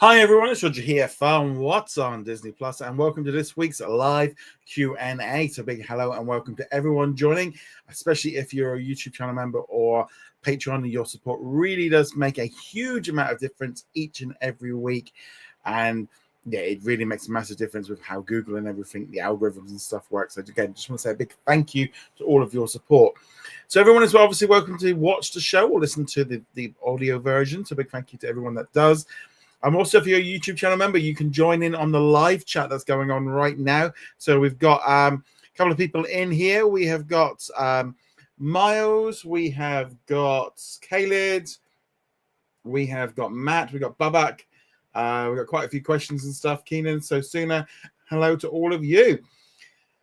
Hi everyone, it's Roger here from What's on Disney Plus, and welcome to this week's live Q&A. So big hello and welcome to everyone joining, especially if you're a YouTube channel member or Patreon. Your support really does make a huge amount of difference each and every week, and yeah, it really makes a massive difference with how Google and everything, the algorithms and stuff works. So again, just want to say a big thank you to all of your support. So everyone is obviously welcome to watch the show or listen to the audio version. So big thank you to everyone that does. Also, if you're a YouTube channel member, you can join in on the live chat that's going on right now. So we've got a couple of people in here. We have got Miles, we have got Khalid, we have got Matt, we've got Babak, we've got quite a few questions and stuff. Keenan, so Suna, hello to all of you.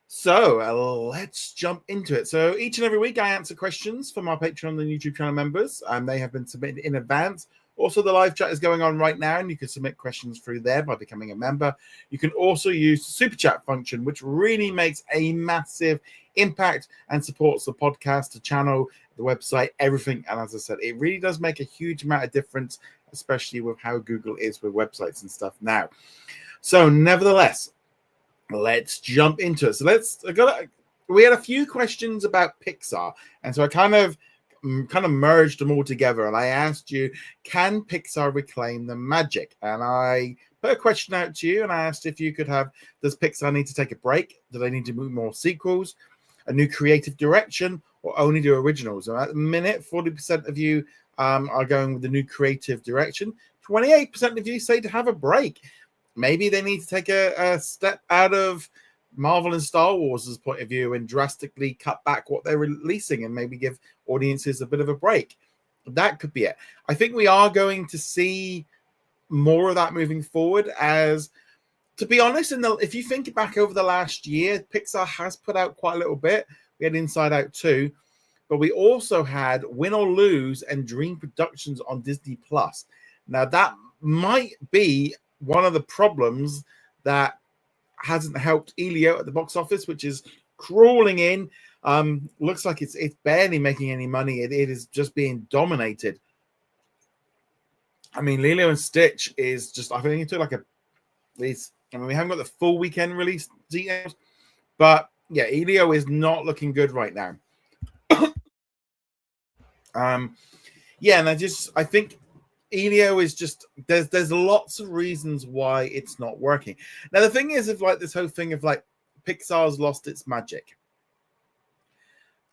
So let's jump into it. So each and every week I answer questions from our Patreon and YouTube channel members, and they have been submitted in advance. Also, the live chat is going on right now, and you can submit questions through there by becoming a member. You can also use the super chat function, which really makes a massive impact and supports the podcast, the channel, the website, everything. And as I said, it really does make a huge amount of difference, especially with how Google is with websites and stuff now. So nevertheless, let's jump into it. So we had a few questions about Pixar, and so I kind of merged them all together, and I asked you, can Pixar reclaim the magic? And I put a question out to you, and I asked if you could have, does Pixar need to take a break? Do they need to move more sequels, a new creative direction, or only do originals? And at the minute, 40% of you are going with the new creative direction. 28% of you say to have a break. Maybe they need to take a step out of Marvel and Star Wars' point of view and drastically cut back what they're releasing and maybe give audiences a bit of a break. That could be it. I think we are going to see more of that moving forward, as, to be honest, if you think back over the last year, Pixar has put out quite a little bit. We had Inside Out 2, but we also had Win or Lose and Dream Productions on Disney Plus. Now, that might be one of the problems that hasn't helped Elio at the box office, which is crawling in. Looks like it's barely making any money. It is just being dominated. I mean, Lilo and Stitch is just, I think it took we haven't got the full weekend release details, but yeah, Elio is not looking good right now. Yeah, and I think Elio is just, there's lots of reasons why it's not working. Now, the thing is, of this whole thing of Pixar's lost its magic.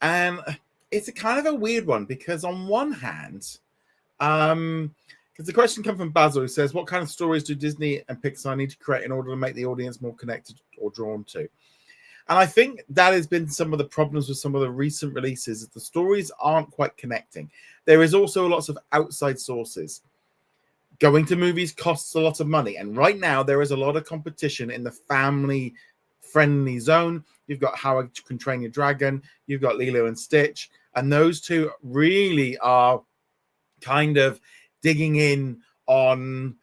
And it's a kind of a weird one, because on one hand, because the question comes from Basil, who says, what kind of stories do Disney and Pixar need to create in order to make the audience more connected or drawn to? And I think that has been some of the problems with some of the recent releases. The stories aren't quite connecting. There is also lots of outside sources. Going to movies costs a lot of money. And right now, there is a lot of competition in the family-friendly zone. You've got How I Can Train Your Dragon. You've got Lilo and Stitch. And those two really are kind of digging in on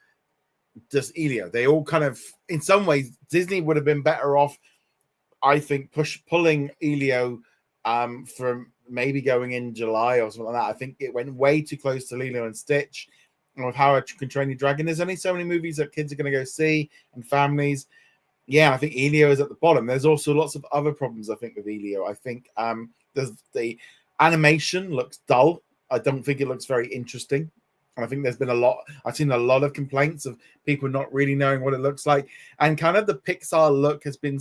just Elio. They all kind of, in some ways, Disney would have been better off, I think, pulling Elio from maybe going in July or something like that. I think it went way too close to Lilo and Stitch. And with How I Can Train Your Dragon, there's only so many movies that kids are going to go see and families. Yeah, I think Elio is at the bottom. There's also lots of other problems, I think, with Elio. I think the animation looks dull. I don't think it looks very interesting. And I think there's been I've seen a lot of complaints of people not really knowing what it looks like. And kind of the Pixar look has been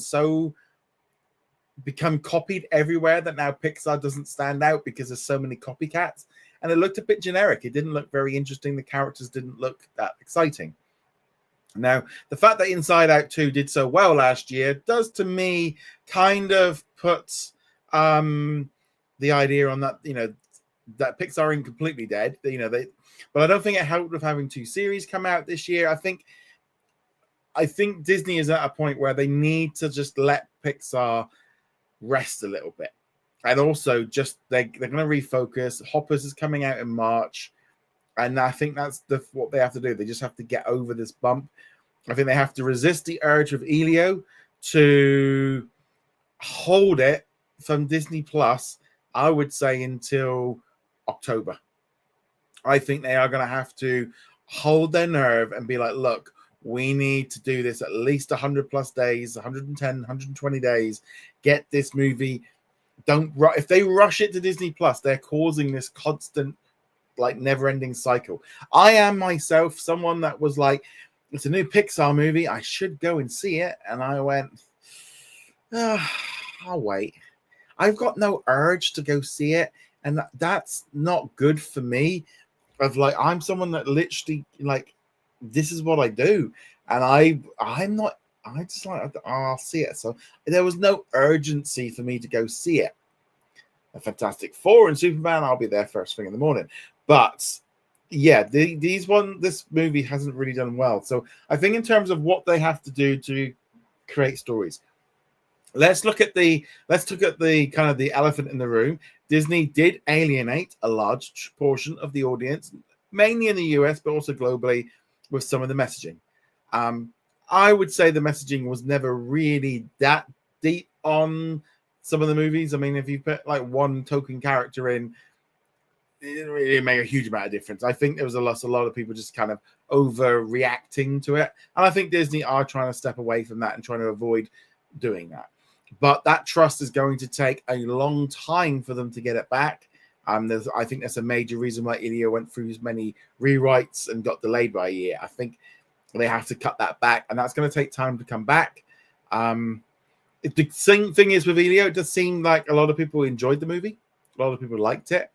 become copied everywhere that now Pixar doesn't stand out because there's so many copycats. And it looked a bit generic. It didn't look very interesting. The characters didn't look that exciting. Now, the fact that Inside Out 2 did so well last year does, to me, kind of puts the idea on that, that Pixar ain't completely dead. But I don't think it helped with having two series come out this year. I think Disney is at a point where they need to just let Pixar rest a little bit. And also just they're going to refocus. Hoppers is coming out in March. And I think that's what they have to do. They just have to get over this bump. I think they have to resist the urge of Elio to hold it from Disney Plus, I would say, until October. I think they are going to have to hold their nerve and be like, look, we need to do this at least 100 plus days, 110, 120 days. Get this movie. If they rush it to Disney Plus, they're causing this constant, like, never-ending cycle. I am myself someone that was like, it's a new Pixar movie, I should go and see it. And I went, I'll wait. I've got no urge to go see it. And that's not good for me. Of like, I'm someone that literally, like, this is what I do. And I'm not, I just like, I'll see it. So there was no urgency for me to go see it. A Fantastic Four and Superman, I'll be there first thing in the morning. But yeah, this movie hasn't really done well. So I think in terms of what they have to do to create stories, let's look at the kind of the elephant in the room. Disney did alienate a large portion of the audience, mainly in the US, but also globally, with some of the messaging. I would say the messaging was never really that deep on some of the movies. I mean, if you put like one token character in, it didn't really make a huge amount of difference. I think there was a lot of people just kind of overreacting to it. And I think Disney are trying to step away from that and trying to avoid doing that. But that trust is going to take a long time for them to get it back. I think that's a major reason why Ilya went through as many rewrites and got delayed by a year. I think they have to cut that back, and that's going to take time to come back. The thing is with Ilya, it does seem like a lot of people enjoyed the movie. A lot of people liked it.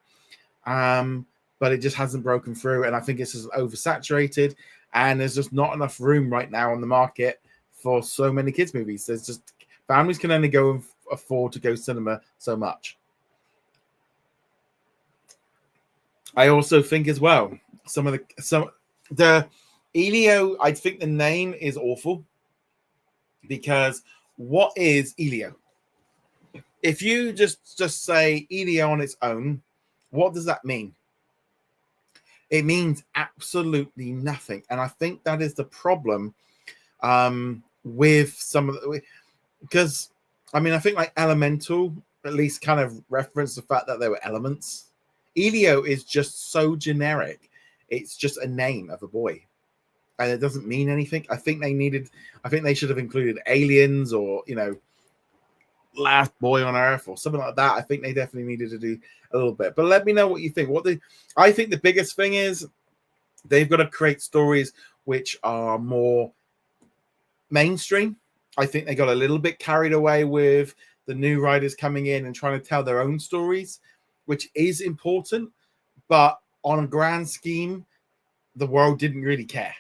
But it just hasn't broken through, and I think it's just oversaturated, and there's just not enough room right now on the market for so many kids movies. There's just families can only go and afford to go cinema so much. I also think as well, the Elio, I think the name is awful, because what is Elio? If you just say Elio on its own, what does that mean? It means absolutely nothing. And I think that is the problem with some of the, because I mean, I think like Elemental at least kind of referenced the fact that there were elements. Elio is just so generic. It's just a name of a boy, and it doesn't mean anything. I think they should have included aliens, or, you know, last boy on Earth or something like that. I think they definitely needed to do a little bit. But let me know what you think. I think the biggest thing is they've got to create stories which are more mainstream. I think they got a little bit carried away with the new writers coming in and trying to tell their own stories, which is important. But on a grand scheme, the world didn't really care.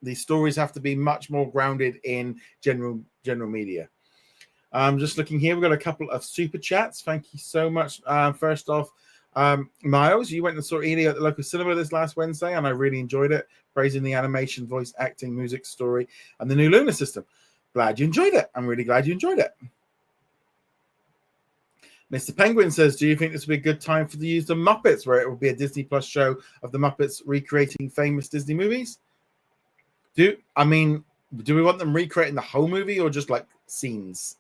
These stories have to be much more grounded in general media. Just looking here, we've got a couple of super chats. Thank you so much. First off, Miles, you went and saw Elio at the local cinema this last Wednesday, and I really enjoyed it. Praising the animation, voice acting, music, story, and the new Luna system. Glad you enjoyed it. I'm really glad you enjoyed it. Mr. Penguin says, do you think this would be a good time for the use of Muppets, where it will be a Disney Plus show of the Muppets recreating famous Disney movies? Do we want them recreating the whole movie, or just like scenes?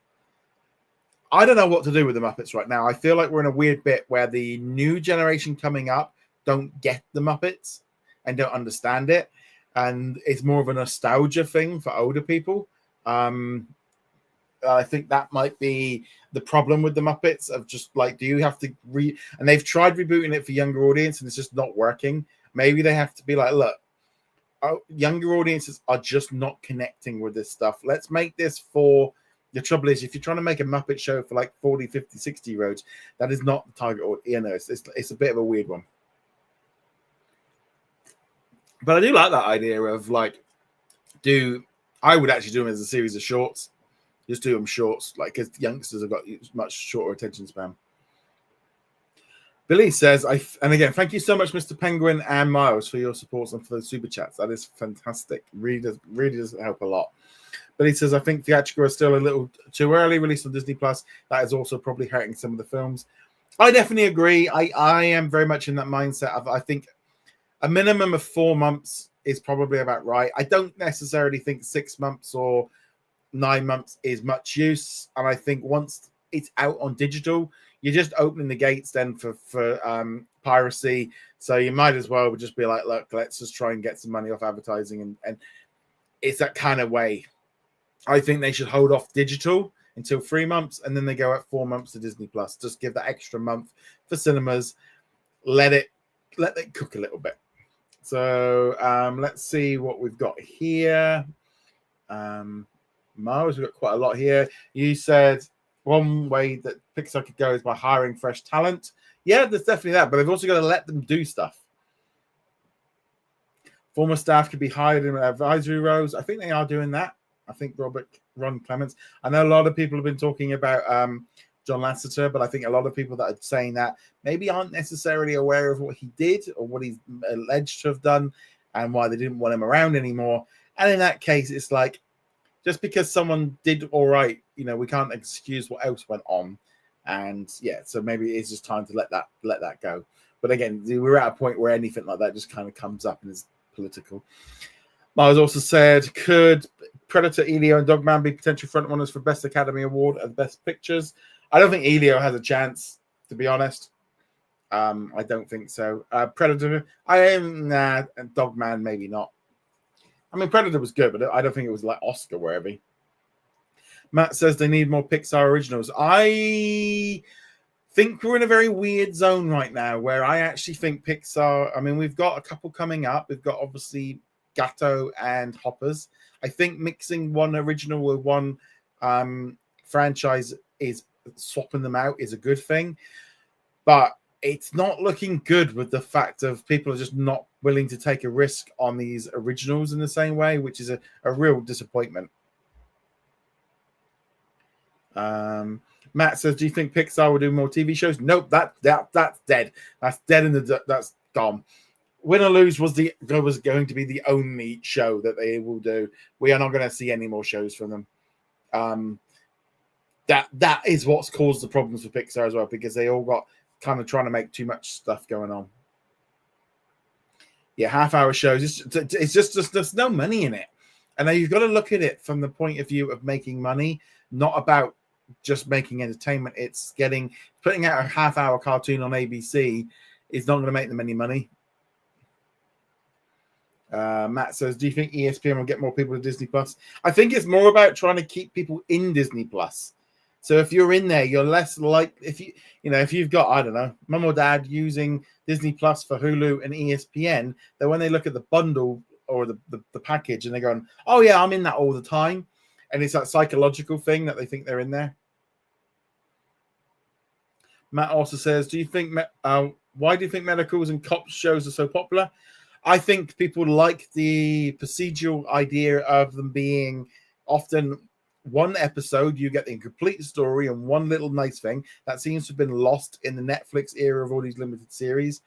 I don't know what to do with the Muppets right now. I feel like we're in a weird bit where the new generation coming up don't get the Muppets and don't understand it. And it's more of a nostalgia thing for older people. I think that might be the problem with the Muppets, of just like, do you have to and they've tried rebooting it for younger audience and it's just not working. Maybe they have to be like, look, younger audiences are just not connecting with this stuff. Let's make this for... The trouble is, if you're trying to make a Muppet show for like 40, 50, 60-year-olds, that is not the target audience. You know, it's a bit of a weird one. But I do like that idea of like, I would actually do them as a series of shorts. Just do them shorts, like, because youngsters have got much shorter attention span. Billy says, and again, thank you so much, Mr. Penguin and Miles, for your support and for those super chats. That is fantastic. Really does help a lot. But he says, I think theatrical is still a little too early, released on Disney Plus. That is also probably hurting some of the films. I definitely agree. I am very much in that mindset of, I think a minimum of 4 months is probably about right. I don't necessarily think 6 months or 9 months is much use. And I think once it's out on digital, you're just opening the gates then for piracy. So you might as well just be like, look, let's just try and get some money off advertising, and it's that kind of way. I think they should hold off digital until 3 months, and then they go at 4 months to Disney Plus. Just give that extra month for cinemas. Let it cook a little bit. So let's see what we've got here. Mars, we've got quite a lot here. You said one way that Pixar could go is by hiring fresh talent. Yeah, there's definitely that, but they've also got to let them do stuff. Former staff could be hired in advisory roles. I think they are doing that. I think Ron Clements. I know a lot of people have been talking about John Lasseter, but I think a lot of people that are saying that maybe aren't necessarily aware of what he did or what he's alleged to have done and why they didn't want him around anymore. And in that case, it's like, just because someone did all right, we can't excuse what else went on. And yeah, so maybe it's just time to let that go. But again, we're at a point where anything like that just kind of comes up and is political. Miles also said, could Predator, Elio, and Dogman be potential frontrunners for Best Academy Award and Best Pictures? I don't think Elio has a chance, to be honest. I don't think so. Predator, and Dogman, maybe not. I mean, Predator was good, but I don't think it was like Oscar worthy. Matt says they need more Pixar originals. I think we're in a very weird zone right now where I actually think Pixar, I mean, we've got a couple coming up. We've got obviously Gatto and Hoppers. I think mixing one original with one franchise is swapping them out is a good thing. But it's not looking good with the fact of people are just not willing to take a risk on these originals in the same way, which is a real disappointment. Matt says, do you think Pixar will do more TV shows? Nope, that's dead. That's dead that's gone. Win or Lose was going to be the only show that they will do. We are not going to see any more shows from them. That is what's caused the problems for Pixar as well, because they all got kind of trying to make too much stuff going on. Yeah, half-hour shows. It's just there's no money in it, and now you've got to look at it from the point of view of making money, not about just making entertainment. It's putting out a half-hour cartoon on ABC is not going to make them any money. Matt says, do you think ESPN will get more people to Disney Plus? I think it's more about trying to keep people in Disney Plus. So if you're in there, you're less like if you've got, I don't know, mum or dad using Disney Plus for Hulu and ESPN, then when they look at the bundle or the package and they're going, oh yeah, I'm in that all the time. And it's that psychological thing that they think they're in there. Matt also says, why do you think medicals and cop shows are so popular? I think people like the procedural idea of them being often one episode, you get the complete story and one little nice thing that seems to have been lost in the Netflix era of all these limited series.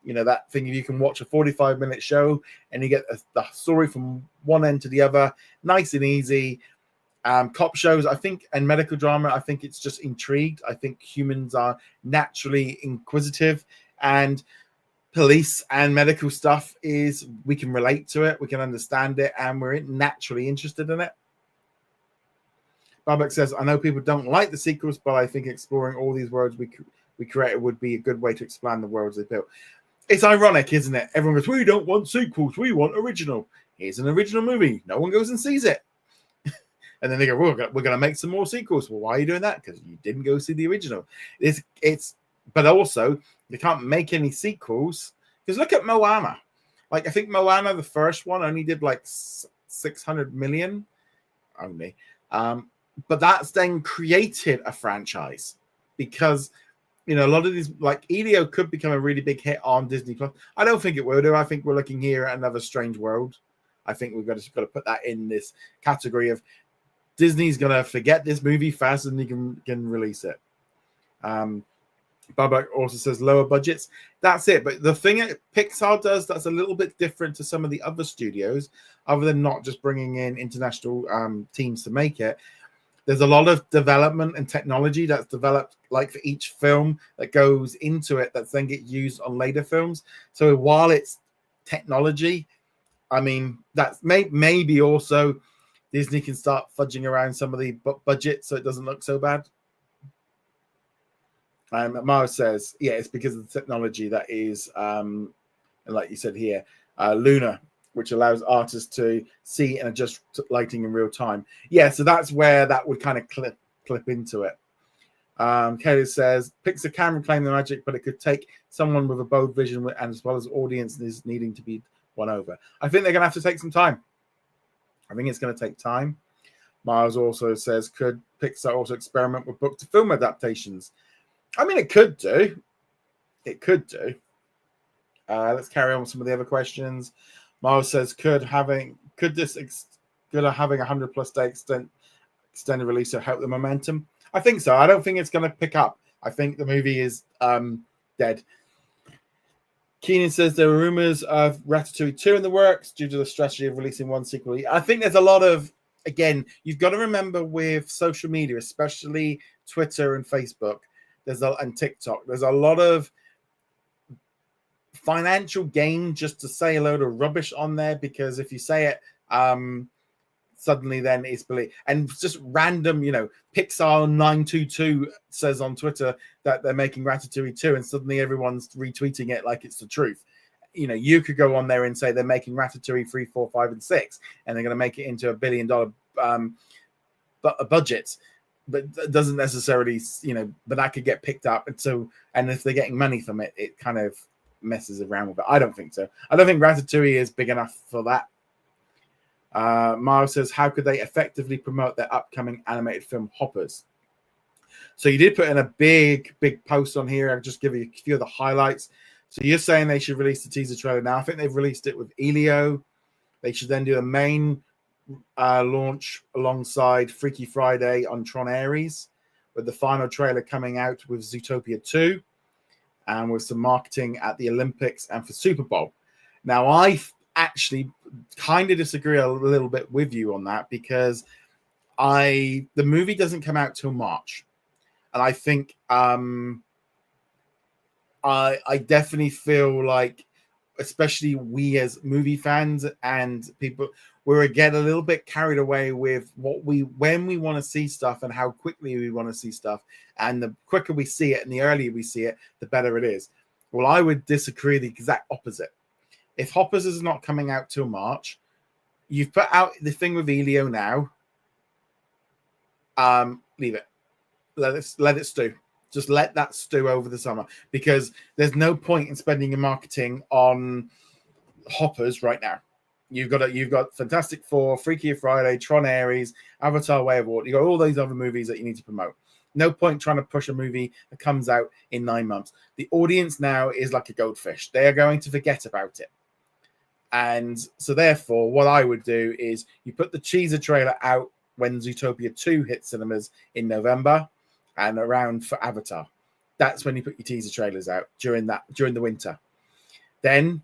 That thing, if you can watch a 45-minute show and you get the story from one end to the other, nice and easy. Cop shows, I think, and medical drama, I think it's just intrigued. I think humans are naturally inquisitive, and police and medical stuff we can relate to it, we can understand it, and we're naturally interested in it. Babak says, I know people don't like the sequels, but I think exploring all these worlds we created would be a good way to expand the worlds they built. It's ironic, isn't it? Everyone goes, we don't want sequels, we want original. Here's an original movie. No one goes and sees it. And then they go, we're going to make some more sequels. Well, why are you doing that? Because you didn't go see the original. But also, you can't make any sequels. Because look at Moana. Like, I think Moana, the first one, only did like 600 million. Only. But that's then created a franchise. Because, a lot of these, like Elio could become a really big hit on Disney Plus. I don't think it will do. I think we're looking here at another Strange World. I think we've got to put that in this category of Disney's going to forget this movie faster than they can release it. Baba also says lower budgets. That's it. But the thing that Pixar does that's a little bit different to some of the other studios, other than not just bringing in international teams to make it, there's a lot of development and technology that's developed like for each film that goes into it that's then get used on later films. So while it's technology, I mean, that's maybe also Disney can start fudging around some of the budget so it doesn't look so bad. Miles says, yeah, it's because of the technology that is, like you said here, Luna, which allows artists to see and adjust lighting in real time. Yeah, so that's where that would kind of clip into it. Kelly says, Pixar can reclaim the magic, but it could take someone with a bold vision and as well as audiences needing to be won over. I think they're going to have to take some time. I think it's going to take time. Miles also says, could Pixar also experiment with book to film adaptations? I mean, it could do. It could do. Let's carry on with some of the other questions. Miles says, could having a 100+ day extended release help the momentum? I think so. I don't think it's going to pick up. I think the movie is dead. Keenan says there are rumors of Ratatouille 2 in the works due to the strategy of releasing one sequel. I think there's a lot of, again, you've got to remember with social media, especially Twitter and Facebook, and TikTok, there's a lot of financial gain just to say a load of rubbish on there, because if you say it, suddenly then it's believed. And just random, Pixar 922 says on Twitter that they're making Ratatouille 2, and suddenly everyone's retweeting it like it's the truth. You could go on there and say they're making Ratatouille 3, 4, 5, and 6, and they're going to make it into $1 billion budget. But it doesn't necessarily, but that could get picked up. And if they're getting money from it, it kind of messes around with it. I don't think so. I don't think Ratatouille is big enough for that. Miles says, how could they effectively promote their upcoming animated film Hoppers? So you did put in a big post on here. I'll just give you a few of the highlights. So you're saying they should release the teaser trailer now. I think they've released it with Elio. They should then do a main launch alongside Freaky Friday on Tron Ares, with the final trailer coming out with Zootopia 2, and with some marketing at the Olympics and for Super Bowl. Now, I actually kind of disagree a little bit with you on that, because the movie doesn't come out till March, and I think I definitely feel like, especially we as movie fans and people, we're getting a little bit carried away with when we want to see stuff and how quickly we want to see stuff. And the quicker we see it and the earlier we see it, the better it is. Well, I would disagree the exact opposite. If Hoppers is not coming out till March, you've put out the thing with Elio now. Leave it. Let it stew. Just let that stew over the summer, because there's no point in spending your marketing on Hoppers right now. You've got Fantastic Four, Freaky Friday, Tron Ares, Avatar: Way of Water. You've got all those other movies that you need to promote. No point trying to push a movie that comes out in 9 months. The audience now is like a goldfish. They are going to forget about it. And so therefore, what I would do is you put the teaser trailer out when Zootopia 2 hits cinemas in November, and around for Avatar. That's when you put your teaser trailers out during the winter. Then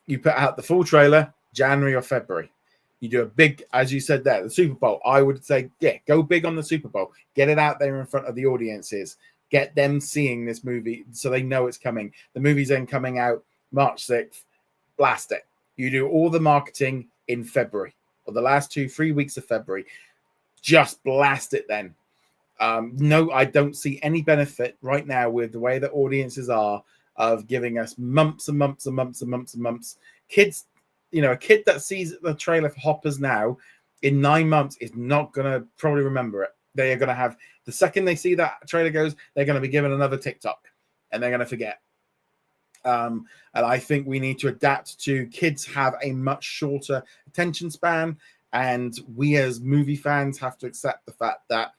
you put out the full trailer January or February. You do a big, as you said there, the Super Bowl. I would say, yeah, go big on the Super Bowl. Get it out there in front of the audiences. Get them seeing this movie so they know it's coming. The movie's then coming out March 6th. Blast it. You do all the marketing in February, or the last 2-3 weeks of February. Just blast it then. No, I don't see any benefit right now with the way the audiences are of giving us months and months and months and months and months. Kids, a kid that sees the trailer for Hoppers now in 9 months is not going to probably remember it. They are going to have, the second they see that trailer goes, they're going to be given another TikTok and they're going to forget. And I think we need to adapt to kids have a much shorter attention span, and we as movie fans have to accept the fact that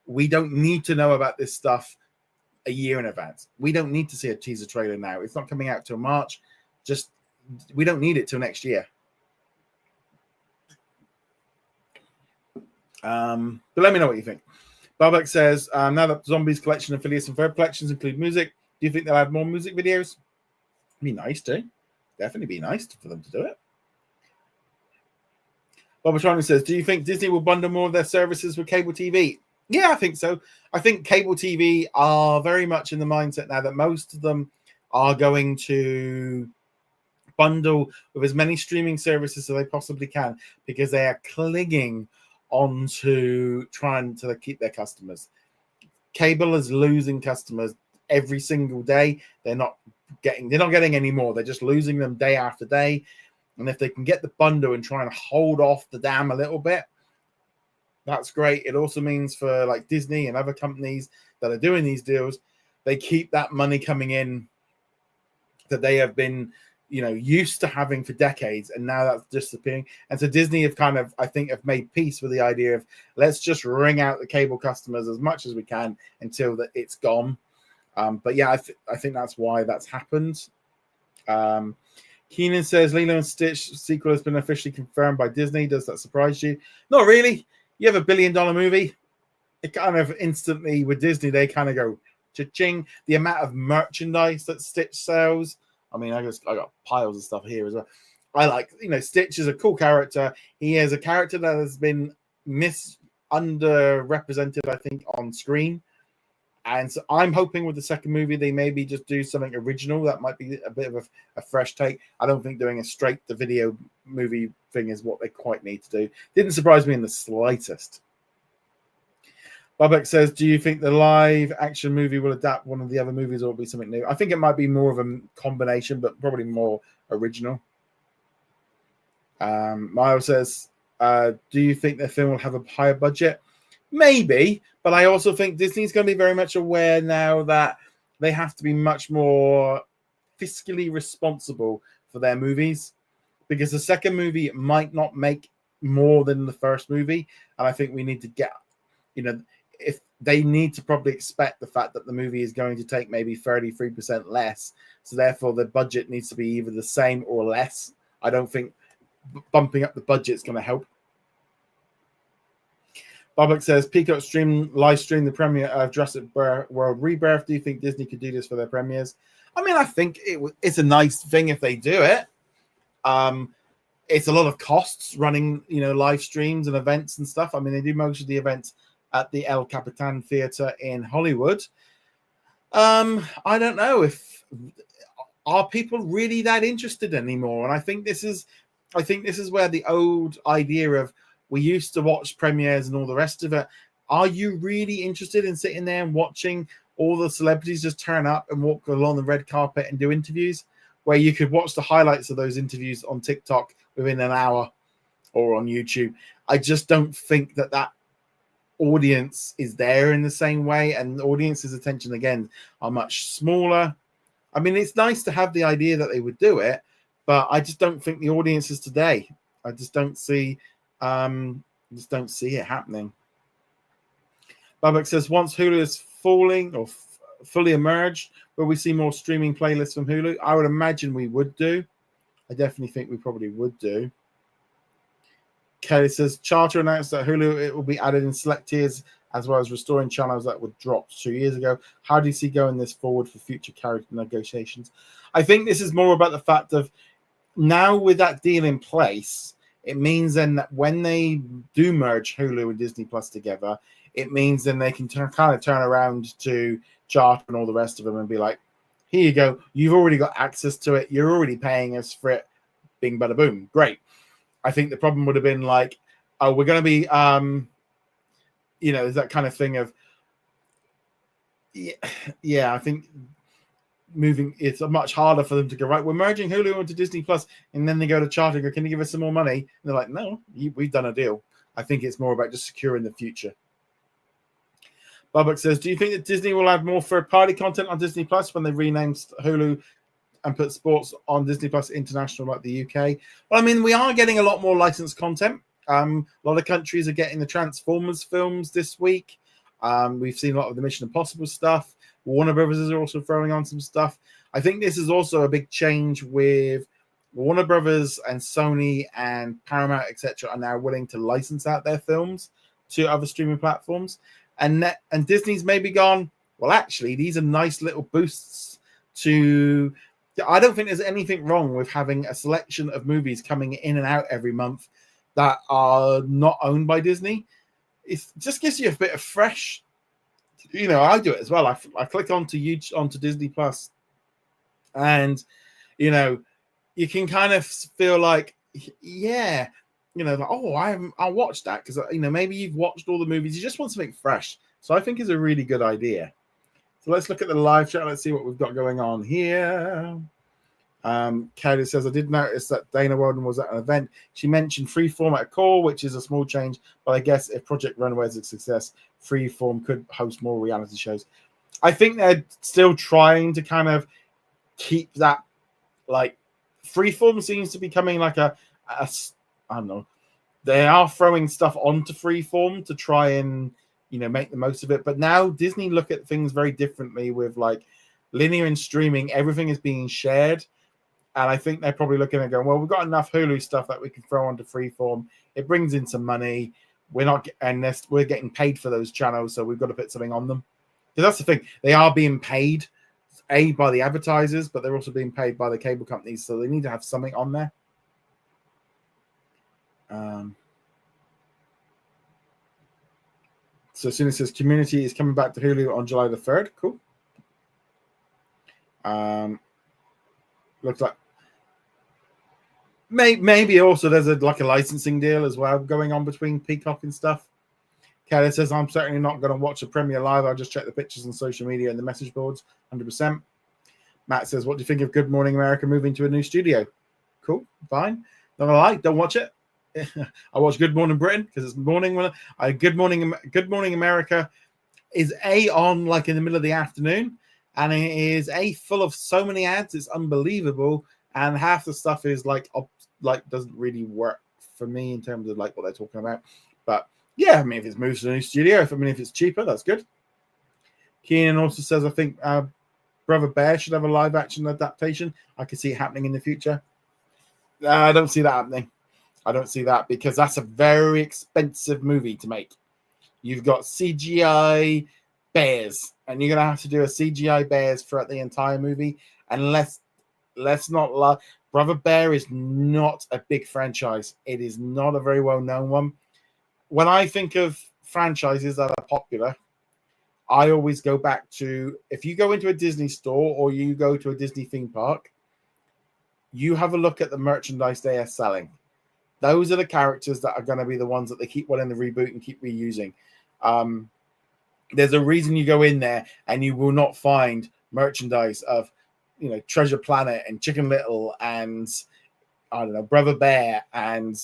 we don't need to know about this stuff a year in advance. We don't need to see a teaser trailer now. It's not coming out till March. We don't need it till next year. But let me know what you think. Babak says, now that Zombies collection and Phileas and Ferb collections include music, do you think they'll have more music videos? Be nice to. Definitely be nice for them to do it. Bob Tronic says, do you think Disney will bundle more of their services with cable TV? Yeah, I think so. I think cable TV are very much in the mindset now that most of them are going to bundle with as many streaming services as they possibly can, because they are clinging on to trying to keep their customers. Cable is losing customers every single day. They're not getting any more. They're just losing them day after day. And if they can get the bundle and try and hold off the dam a little bit, that's great. It also means for like Disney and other companies that are doing these deals, they keep that money coming in that they have been, used to having for decades, and now that's disappearing. And so Disney have kind of, I think, have made peace with the idea of let's just wring out the cable customers as much as we can until that it's gone. But yeah, I think that's why that's happened. Keenan says Lilo and Stitch sequel has been officially confirmed by Disney. Does that surprise you? Not really. You have $1 billion movie. It kind of instantly, with Disney, they kind of go cha-ching. The amount of merchandise that Stitch sells. I mean, I got piles of stuff here as well. I like, Stitch is a cool character. He is a character that has been underrepresented, I think, on screen. And so I'm hoping with the second movie, they maybe just do something original. That might be a bit of a fresh take. I don't think doing a straight-to-video movie thing is what they quite need to do. Didn't surprise me in the slightest. Bubek says, do you think the live-action movie will adapt one of the other movies or will be something new? I think it might be more of a combination, but probably more original. Miles says, do you think the film will have a higher budget? Maybe, but I also think Disney's going to be very much aware now that they have to be much more fiscally responsible for their movies, because the second movie might not make more than the first movie. And I think we need to get, if they need to probably expect the fact that the movie is going to take maybe 33% less. So therefore the budget needs to be either the same or less. I don't think bumping up the budget is going to help. Bobak says, Peacock live stream the premiere of Jurassic World Rebirth. Do you think Disney could do this for their premieres? I mean, I think it's a nice thing if they do it. It's a lot of costs running, live streams and events and stuff. I mean, they do most of the events at the El Capitan Theater in Hollywood. I don't know are people really that interested anymore? And I think this is where the old idea of we used to watch premieres and all the rest of it. Are you really interested in sitting there and watching all the celebrities just turn up and walk along the red carpet and do interviews, where you could watch the highlights of those interviews on TikTok within an hour or on YouTube? I just don't think that audience is there in the same way, and the audience's attention, again, are much smaller. I mean, it's nice to have the idea that they would do it, but I just don't think the audience is today. I just don't see it happening. Babak says, once Hulu is fully emerged, will we see more streaming playlists from Hulu? I would imagine we would do. I definitely think we probably would do. Kelly says, Charter announced that Hulu, it will be added in select tiers as well as restoring channels that were dropped 2 years ago. How do you see going this forward for future character negotiations? I think this is more about the fact of now with that deal in place, it means then that when they do merge Hulu and Disney Plus together, it means then they can kind of turn around to Charter and all the rest of them and be like, here you go. You've already got access to it. You're already paying us for it. Bing, bada, boom. Great. I think the problem would have been like, oh, we're going to be, there's that kind of thing of, yeah, I think it's much harder for them to go, right, we're merging Hulu into Disney Plus, and then they go to Charter and go, can you give us some more money? And they're like, no, we've done a deal. I think it's more about just securing the future. Babak says, do you think that Disney will add more third-party content on Disney Plus when they rename Hulu and put sports on Disney Plus International like the UK? Well, I mean, we are getting a lot more licensed content. A lot of countries are getting the Transformers films this week. We've seen a lot of the Mission Impossible stuff. Warner Brothers is also throwing on some stuff. I think this is also a big change with Warner Brothers and Sony and Paramount, etc., are now willing to license out their films to other streaming platforms. And Disney's maybe gone, well, actually, these are nice little boosts to... I don't think there's anything wrong with having a selection of movies coming in and out every month that are not owned by Disney. It just gives you a bit of fresh... I do it as well. I click onto Disney Plus, and you can kind of feel like, I'll watch that because maybe you've watched all the movies. You just want something fresh, So I think it's a really good idea. So let's look at the live chat. Let's see what we've got going on here. Kelly says, I did notice that Dana Walden was at an event. She mentioned Freeform at a call, which is a small change, but I guess if Project Runway is a success, Freeform could host more reality shows. I think they're still trying to kind of keep that, like, Freeform seems to be becoming like a I don't know. They are throwing stuff onto Freeform to try and, you know, make the most of it. But now Disney look at things very differently with like linear and streaming. Everything is being shared. And I think they're probably looking at going, well, we've got enough Hulu stuff that we can throw onto Freeform. It brings in some money. We're getting paid for those channels, so we've got to put something on them. Because that's the thing. They are being paid, by the advertisers, but they're also being paid by the cable companies, so they need to have something on there. So as soon as it says Community is coming back to Hulu on July the 3rd. Cool. Looks like maybe also there's a licensing deal as well going on between Peacock and stuff. Kelly says, I'm certainly not going to watch the premiere live. I'll just check the pictures on social media and the message boards, 100%. Matt says, what do you think of Good Morning America moving to a new studio? Cool, fine. Not gonna lie, don't watch it. I watch Good Morning Britain because it's morning. Good Morning America is on like in the middle of the afternoon, and it is full of so many ads. It's unbelievable, and half the stuff is like doesn't really work for me in terms of like what they're talking about. But yeah, I mean, if it's moved to a new studio, if it's cheaper, that's good. Keenan also says, I think Brother Bear should have a live action adaptation. I could see it happening in the future. I don't see that happening. I don't see that because that's a very expensive movie to make. You've got CGI bears, and you're going to have to do a CGI bears throughout the entire movie. And let's not lie. Brother Bear is not a big franchise. It is not a very well-known one. When I think of franchises that are popular, I always go back to, if you go into a Disney store or you go to a Disney theme park, you have a look at the merchandise they are selling. Those are the characters that are going to be the ones that they keep wanting to reboot and keep reusing. There's a reason you go in there and you will not find merchandise of, you know, Treasure Planet and Chicken Little and, I don't know, Brother Bear and,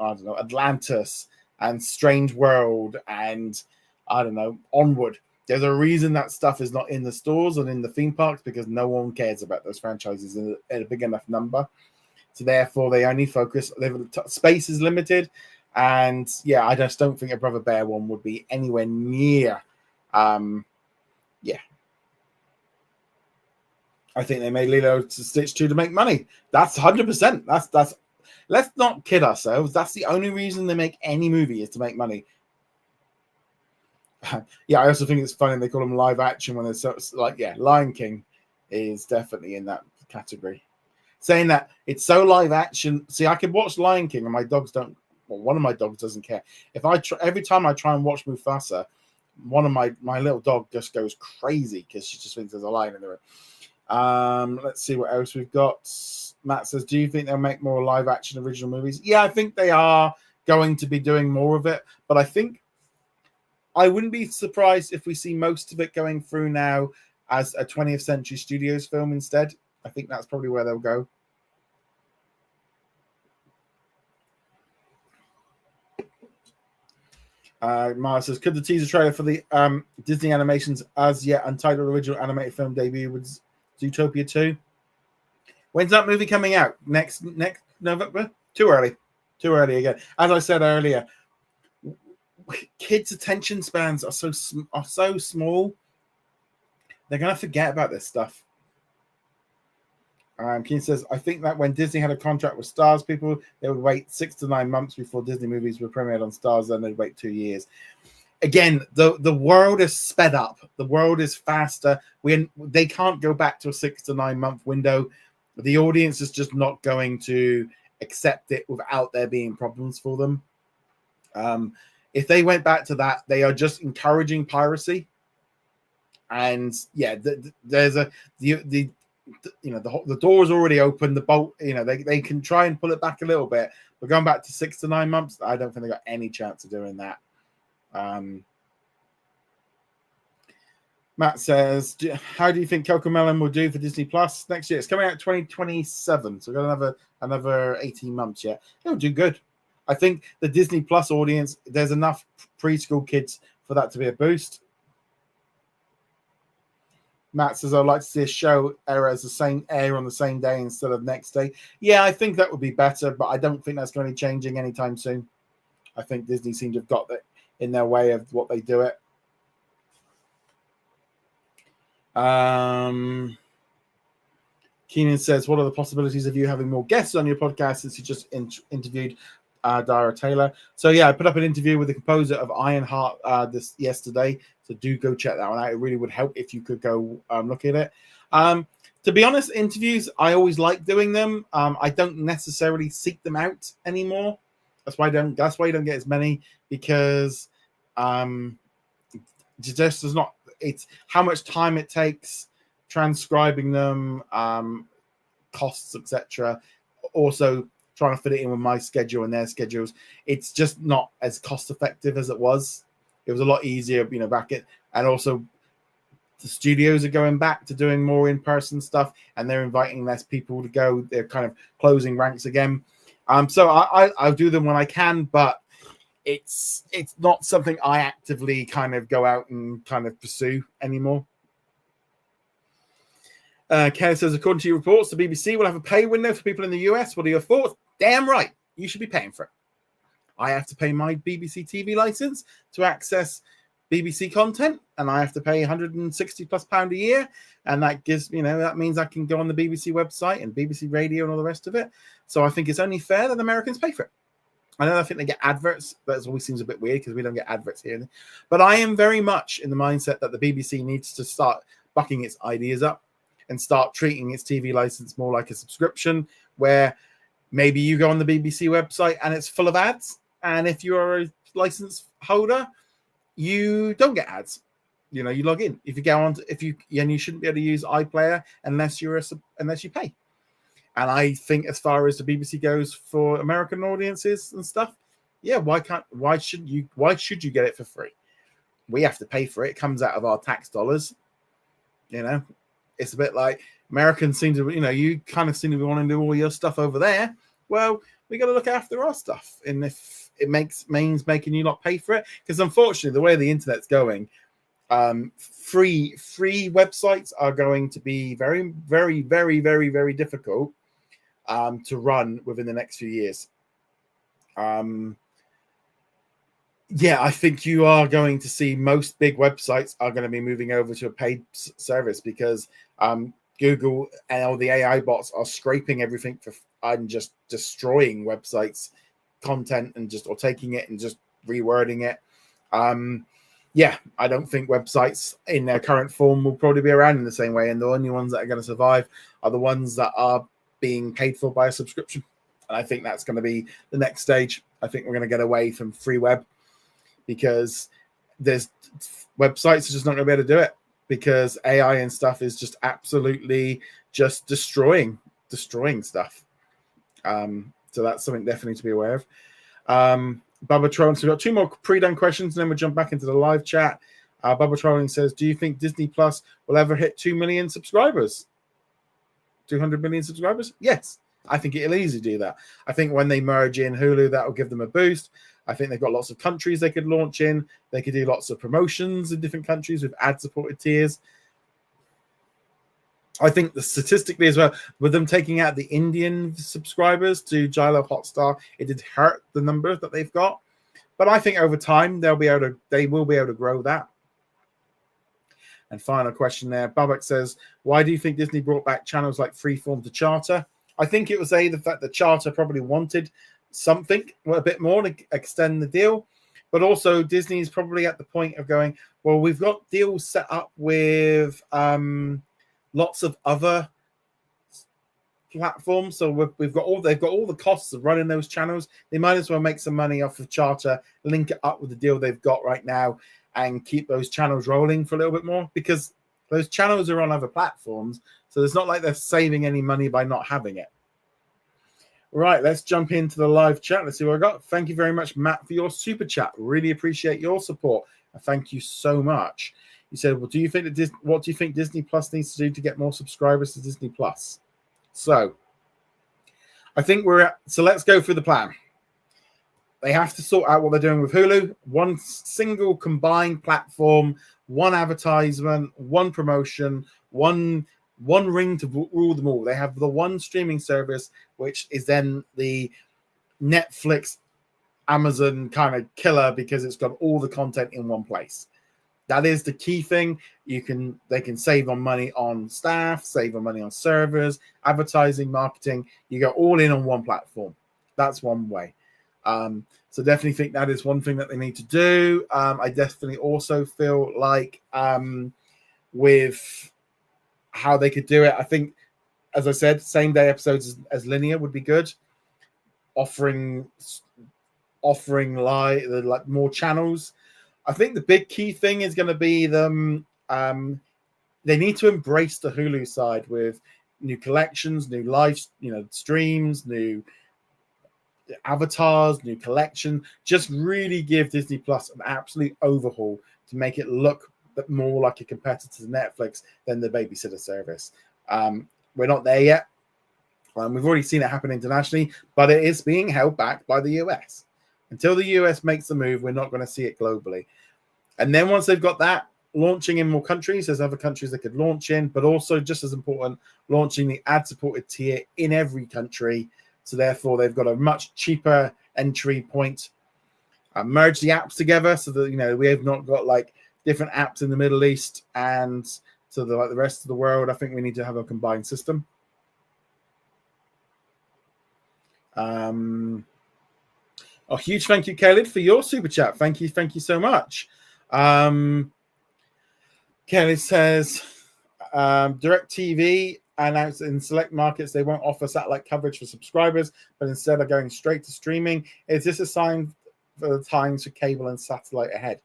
I don't know, Atlantis and Strange World and, I don't know, Onward. There's a reason that stuff is not in the stores and in the theme parks because no one cares about those franchises in a big enough number. So therefore, they only focus. Space is limited, and yeah, I just don't think a Brother Bear one would be anywhere near. Yeah, I think they made Lilo Stitch 2 to make money. That's 100%. That's. Let's not kid ourselves. That's the only reason they make any movie is to make money. Yeah, I also think it's funny they call them live action when it's like, yeah, Lion King is definitely in that category. Saying that it's so live action. See, I could watch Lion King and my dogs don't. Well, one of my dogs doesn't care. If every time I try and watch Mufasa, one of my little dog just goes crazy because she just thinks there's a lion in the room. Let's see what else we've got. Matt says, do you think they'll make more live action original movies? Yeah, I think they are going to be doing more of it, but I think I wouldn't be surprised if we see most of it going through now as a 20th Century Studios film instead. I think that's probably where they'll go. Mara says, could the teaser trailer for the Disney Animations as yet untitled original animated film debut with Zootopia 2? When's that movie coming out? Next November? Too early again. As I said earlier, kids' attention spans are so small. They're going to forget about this stuff. Keen says, I think that when Disney had a contract with Stars people, they would wait 6 to 9 months before Disney movies were premiered on Stars, then they'd wait 2 years. Again, the world is sped up. The world is faster. They can't go back to a 6 to 9 month window. The audience is just not going to accept it without there being problems for them. If they went back to that, they are just encouraging piracy. And yeah, the door is already open. The bolt, they can try and pull it back a little bit, but going back to 6 to 9 months, I don't think they got any chance of doing that. Matt says, how do you think Cocomelon will do for Disney Plus next year? It's coming out 2027, so we've got another 18 months yet. It'll do good. I think the Disney Plus audience, there's enough preschool kids for that to be a boost. Matt says, I'd like to see a show air on the same day instead of next day. Yeah, I think that would be better, but I don't think that's going to be changing anytime soon. I think Disney seems to have got that in their way of what they do it. Keenan says, what are the possibilities of you having more guests on your podcast since you just interviewed Dara Taylor? So yeah, I put up an interview with the composer of Ironheart yesterday, so do go check that one out. It really would help if you could go look at it. To be honest, interviews, I always like doing them. I don't necessarily seek them out anymore. That's why you don't get as many, because just does not. It's how much time it takes transcribing them, costs, etc. Also, trying to fit it in with my schedule and their schedules. It's just not as cost effective as it was. It was a lot easier, back in, and also the studios are going back to doing more in-person stuff, and they're inviting less people to go. They're kind of closing ranks again. So I'll do them when I can, but it's not something I actively kind of go out and kind of pursue anymore. Ken says, according to your reports, the BBC will have a pay window for people in the US. What are your thoughts? Damn right. You should be paying for it. I have to pay my BBC TV license to access BBC content, and I have to pay £160+ a year. And that gives, that means I can go on the BBC website and BBC Radio and all the rest of it. So I think it's only fair that Americans pay for it. I think they get adverts. That always seems a bit weird because we don't get adverts here. But I am very much in the mindset that the BBC needs to start bucking its ideas up and start treating its TV license more like a subscription, where maybe you go on the BBC website and it's full of ads. And if you're a license holder, you don't get ads. You log in. If you go on, you shouldn't be able to use iPlayer unless you pay. And I think as far as the BBC goes for American audiences and stuff, yeah, why should you get it for free? We have to pay for it. It comes out of our tax dollars. It's a bit like Americans seem to, you kind of seem to be wanting to do all your stuff over there. Well, we got to look after our stuff. And if it means making you not pay for it, because unfortunately, the way the internet's going, free websites are going to be very, very, very, very, very difficult to run within the next few years. I think you are going to see most big websites are going to be moving over to a paid service, because Google and all the AI bots are scraping everything and just destroying websites content and or taking it and just rewording it. I don't think websites in their current form will probably be around in the same way, and the only ones that are going to survive are the ones that are being paid for by a subscription. And I think that's going to be the next stage. I think we're going to get away from free web, because there's websites are just not going to be able to do it, because AI and stuff is just absolutely just destroying stuff. So that's something definitely to be aware of. Bubba Trolling, so we've got two more pre-done questions, and then we'll jump back into the live chat. Bubba Trolling says, do you think Disney Plus will ever hit 2 million subscribers? 200 million subscribers? Yes, I think it'll easily do that. I think when they merge in Hulu, that will give them a boost. I think they've got lots of countries they could launch in. They could do lots of promotions in different countries with ad-supported tiers. I think statistically as well, with them taking out the Indian subscribers to Gilo Hotstar, it did hurt the number that they've got. But I think over time they will be able to grow that. And final question there, Babak says, why do you think Disney brought back channels like Freeform to Charter? I think it was the fact that Charter probably wanted something a bit more to extend the deal, but also Disney's probably at the point of going, well, we've got deals set up with lots of other platforms, so they've got all the costs of running those channels. They might as well make some money off of Charter, link it up with the deal they've got right now, and keep those channels rolling for a little bit more, because those channels are on other platforms, so it's not like they're saving any money by not having it. Right, let's jump into the live chat. Let's see what I got. Thank you very much, Matt, for your super chat. Really appreciate your support. Thank you so much. You said, well, what do you think Disney Plus needs to do to get more subscribers to Disney Plus? So I think so let's go through the plan. They have to sort out what they're doing with Hulu. One single combined platform, one advertisement, one promotion, one ring to rule them all. They have the one streaming service, which is then the Netflix, Amazon kind of killer because it's got all the content in one place. That is the key thing. They can save on money on staff, save on money on servers, advertising, marketing. You go all in on one platform. That's one way. So definitely think that is one thing that they need to do. I definitely also feel like with how they could do it, I think, as I said, same day episodes as linear would be good. Offering like more channels. I think the big key thing is going to be them. They need to embrace the Hulu side with new collections, new live, streams, new avatars, new collection. Just really give Disney Plus an absolute overhaul to make it look more like a competitor to Netflix than the babysitter service. We're not there yet. We've already seen it happen internationally, but it is being held back by the US. Until the US makes the move, we're not going to see it globally. And then once they've got that, launching in more countries, there's other countries they could launch in, but also just as important, launching the ad-supported tier in every country. So therefore, they've got a much cheaper entry point. Merge the apps together so that we have not got like different apps in the Middle East and so the rest of the world. I think we need to have a combined system. A huge thank you, Khaled, for your super chat. Thank you so much. Khaled says, DirecTV announced in select markets they won't offer satellite coverage for subscribers, but instead are going straight to streaming. Is this a sign for the times for cable and satellite ahead?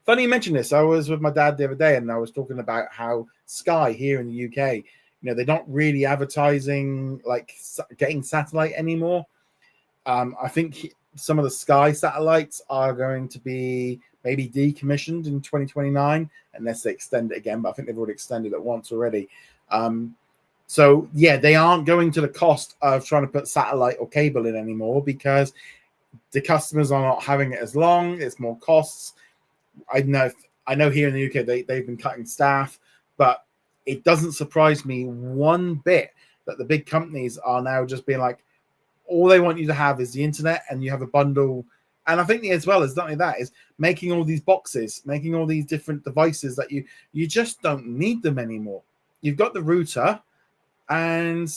Funny you mentioned this. I was with my dad the other day, and I was talking about how Sky here in the UK, they're not really advertising like getting satellite anymore. I think some of the Sky satellites are going to be maybe decommissioned in 2029 unless they extend it again, but I think they've already extended it once already. So yeah, they aren't going to the cost of trying to put satellite or cable in anymore because the customers are not having it as long. It's more costs. I know here in the UK they've been cutting staff, but it doesn't surprise me one bit that the big companies are now just being like, all they want you to have is the internet, and you have a bundle. And I think as well as not only that is making all these boxes, making all these different devices that you just don't need them anymore. You've got the router, and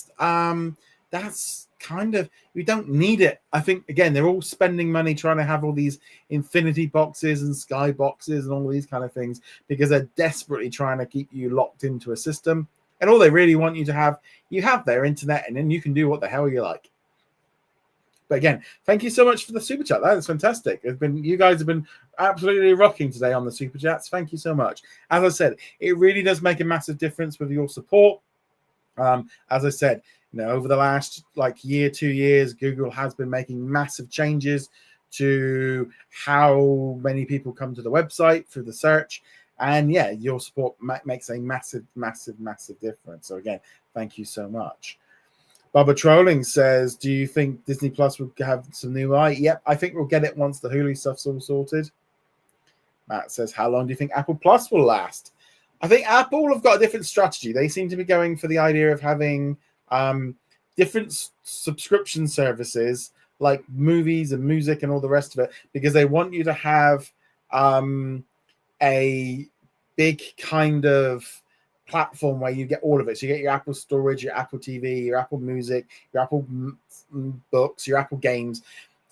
that's kind of, you don't need it. I think again they're all spending money trying to have all these infinity boxes and sky boxes and all these kind of things because they're desperately trying to keep you locked into a system. And all they really want you to have, you have their internet, and then you can do what the hell you like. But again, thank you so much for the super chat. That is fantastic. You guys have been absolutely rocking today on the super chats. Thank you so much. As I said, it really does make a massive difference with your support. As I said, over the last year, 2 years, Google has been making massive changes to how many people come to the website through the search. And yeah, your support makes a massive, massive, massive difference. So again, thank you so much. Bubba Trolling says, do you think Disney Plus will have some new eye? Yep, I think we'll get it once the Hulu stuff's all sorted. Matt says, how long do you think Apple Plus will last? I think Apple have got a different strategy. They seem to be going for the idea of having different subscription services like movies and music and all the rest of it, because they want you to have a big kind of platform where you get all of it. So you get your Apple storage, your Apple TV, your Apple Music, your Apple books, your Apple games,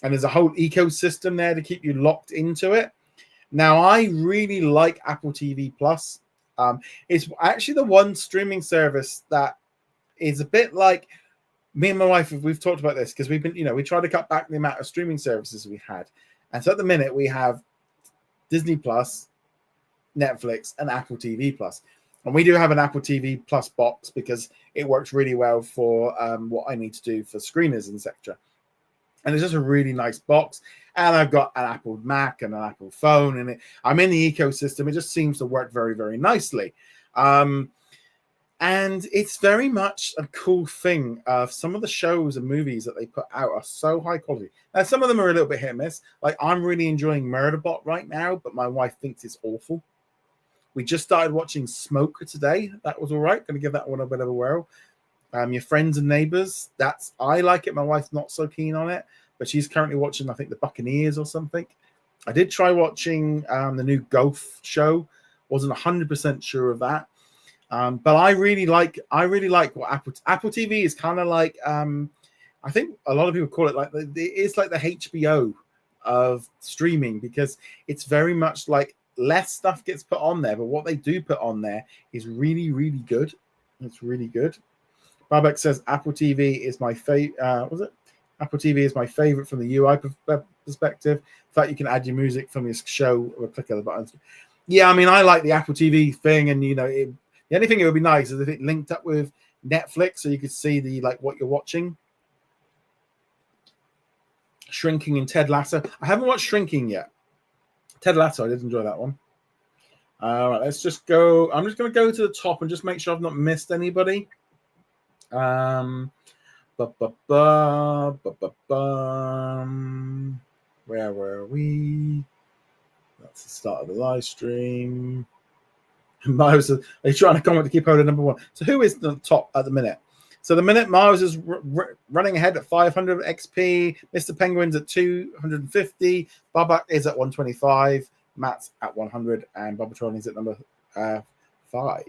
and there's a whole ecosystem there to keep you locked into it. Now, I really like Apple TV Plus. It's actually the one streaming service that is a bit like, me and my wife, we've talked about this because we've been, we try to cut back the amount of streaming services we had. And so at the minute we have Disney Plus, Netflix, and Apple TV Plus. And we do have an Apple TV Plus box because it works really well for what I need to do for screeners, etc. And it's just a really nice box. And I've got an Apple Mac and an Apple phone, and I'm in the ecosystem. It just seems to work very, very nicely. And it's very much a cool thing. Some of the shows and movies that they put out are so high quality. Now, some of them are a little bit hit and miss. Like, I'm really enjoying Murderbot right now, but my wife thinks it's awful. We just started watching Smoker today. That was all right. Going to give that one a bit of a whirl. Your Friends and Neighbors. I like it. My wife's not so keen on it, but she's currently watching, I think, The Buccaneers or something. I did try watching the new golf show. Wasn't 100% sure of that. But I really like what Apple TV is kind of like. I think a lot of people call it like it's like the HBO of streaming, because it's very much like less stuff gets put on there, but what they do put on there is really, really good. It's really good. Babak says Apple TV is my favorite. Was it? Apple TV is my favorite from the UI perspective. In fact, you can add your music from this show with a click of the buttons. Yeah, I mean, I like the Apple TV thing, and the only thing it would be nice is if it linked up with Netflix, so you could see what you're watching. Shrinking and Ted Lasso. I haven't watched Shrinking yet. Ted Lasso, I did enjoy that one. All right, let's just go. I'm just going to go to the top and just make sure I've not missed anybody. Where were we? That's the start of the live stream. Miles, are you trying to comment to keep hold of number one? So who is the top at the minute? So the minute Miles is running ahead at 500 XP, Mr. Penguin's at 250, Babak is at 125, Matt's at 100, and Bobatron is at number 5.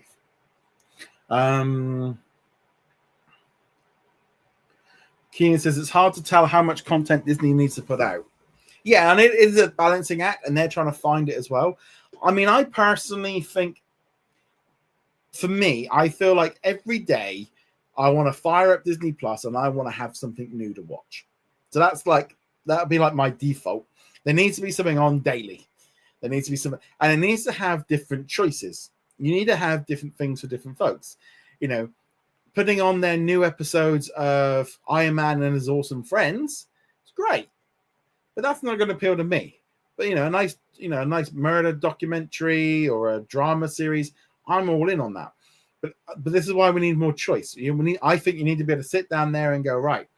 Keenan says it's hard to tell how much content Disney needs to put out. Yeah, and it is a balancing act, and they're trying to find it as well. I mean, I personally think, for me, I feel like every day I want to fire up Disney Plus and I want to have something new to watch. So that'll be like my default. There needs to be something on daily. There needs to be something, and it needs to have different choices. You need to have different things for different folks. Putting on their new episodes of Iron Man and his awesome friends, it's great, but that's not going to appeal to me. But a nice murder documentary or a drama series, I'm all in on that. But this is why we need more choice. I think you need to be able to sit down there and go, right,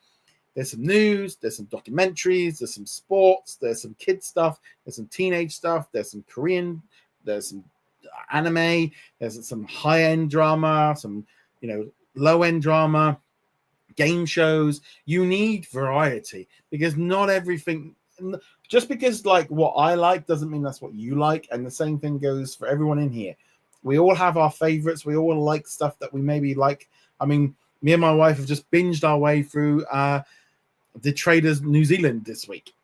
there's some news, there's some documentaries, there's some sports, there's some kid stuff, there's some teenage stuff, there's some Korean, there's some anime, there's some high-end drama, some low-end drama, game shows. You need variety, because not everything, just because what I like doesn't mean that's what you like. And the same thing goes for everyone in here. We all have our favorites. We all like stuff that we maybe like. I mean, me and my wife have just binged our way through The Traders New Zealand this week,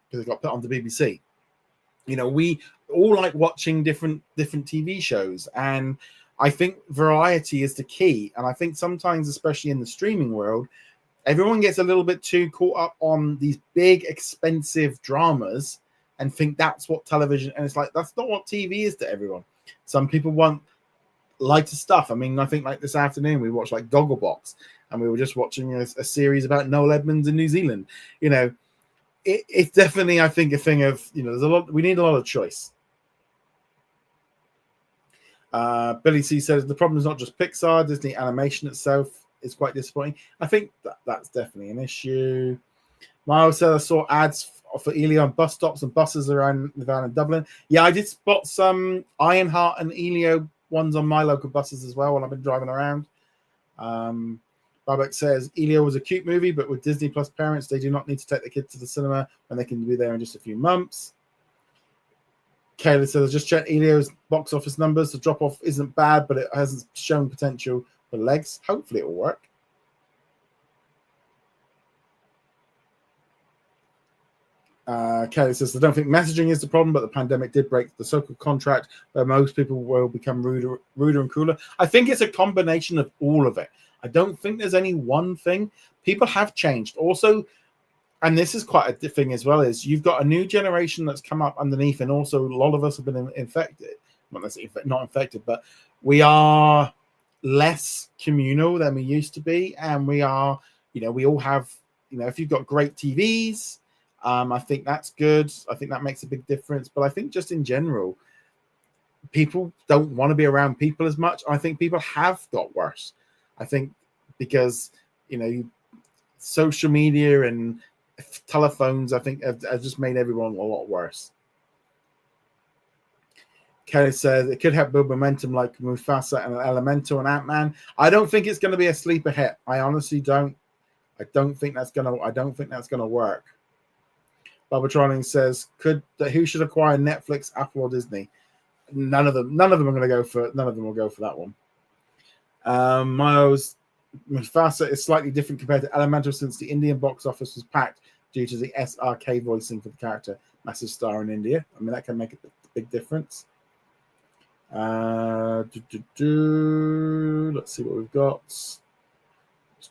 because it got put on the BBC. We all like watching different TV shows, and I think variety is the key. And I think sometimes, especially in the streaming world, everyone gets a little bit too caught up on these big, expensive dramas and think that's what television, and it's like, that's not what TV is to everyone. Some people want lighter stuff. I mean, I think this afternoon we watched Gogglebox, and we were just watching a series about Noel Edmonds in New Zealand. It's definitely, I think, a thing of, there's a lot, we need a lot of choice. Billy C says the problem is not just Pixar. Disney animation itself is quite disappointing. I think that's definitely an issue. Miles said I saw ads for Elio on bus stops and buses around Dublin. Yeah, I did spot some Ironheart and Elio ones on my local buses as well while I've been driving around. Babak says Elio was a cute movie, but with Disney Plus parents, they do not need to take the kids to the cinema when they can be there in just a few months. Kayla says, I just checked Elio's box office numbers. The drop-off isn't bad, but it hasn't shown potential for legs. Hopefully it will work. Kelly says, I don't think messaging is the problem, but the pandemic did break the social contract where most people will become ruder and crueler. I think it's a combination of all of it. I don't think there's any one thing. People have changed. Also, and this is quite a thing as well, is you've got a new generation that's come up underneath, and also a lot of us have been infected. Not infected, but we are less communal than we used to be, and we are, we all have if you've got great TVs, I think that's good. I think that makes a big difference. But I think just in general, people don't want to be around people as much. I think people have got worse. I think because, social media and telephones, I think have just made everyone a lot worse. Kelly says it could help build momentum like Mufasa and Elemental and Ant-Man. I don't think it's going to be a sleeper hit. I honestly don't. I don't think that's gonna work. Barbara Trolling says, who should acquire Netflix, Apple, or Disney? None of them are going to go for. None of them will go for that one. Miles, Mufasa is slightly different compared to Elemental since the Indian box office was packed due to the SRK voicing for the character. Massive star in India. I mean, that can make a big difference. Let's see what we've got. Just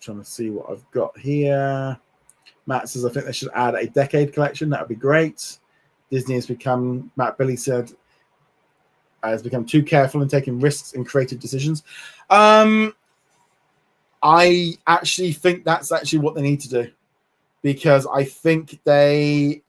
trying to see what I've got here. Matt says, I think they should add a decade collection. That would be great. Disney has become, Matt Billy said, has become too careful in taking risks and creative decisions. I actually think that's actually what they need to do, because I think they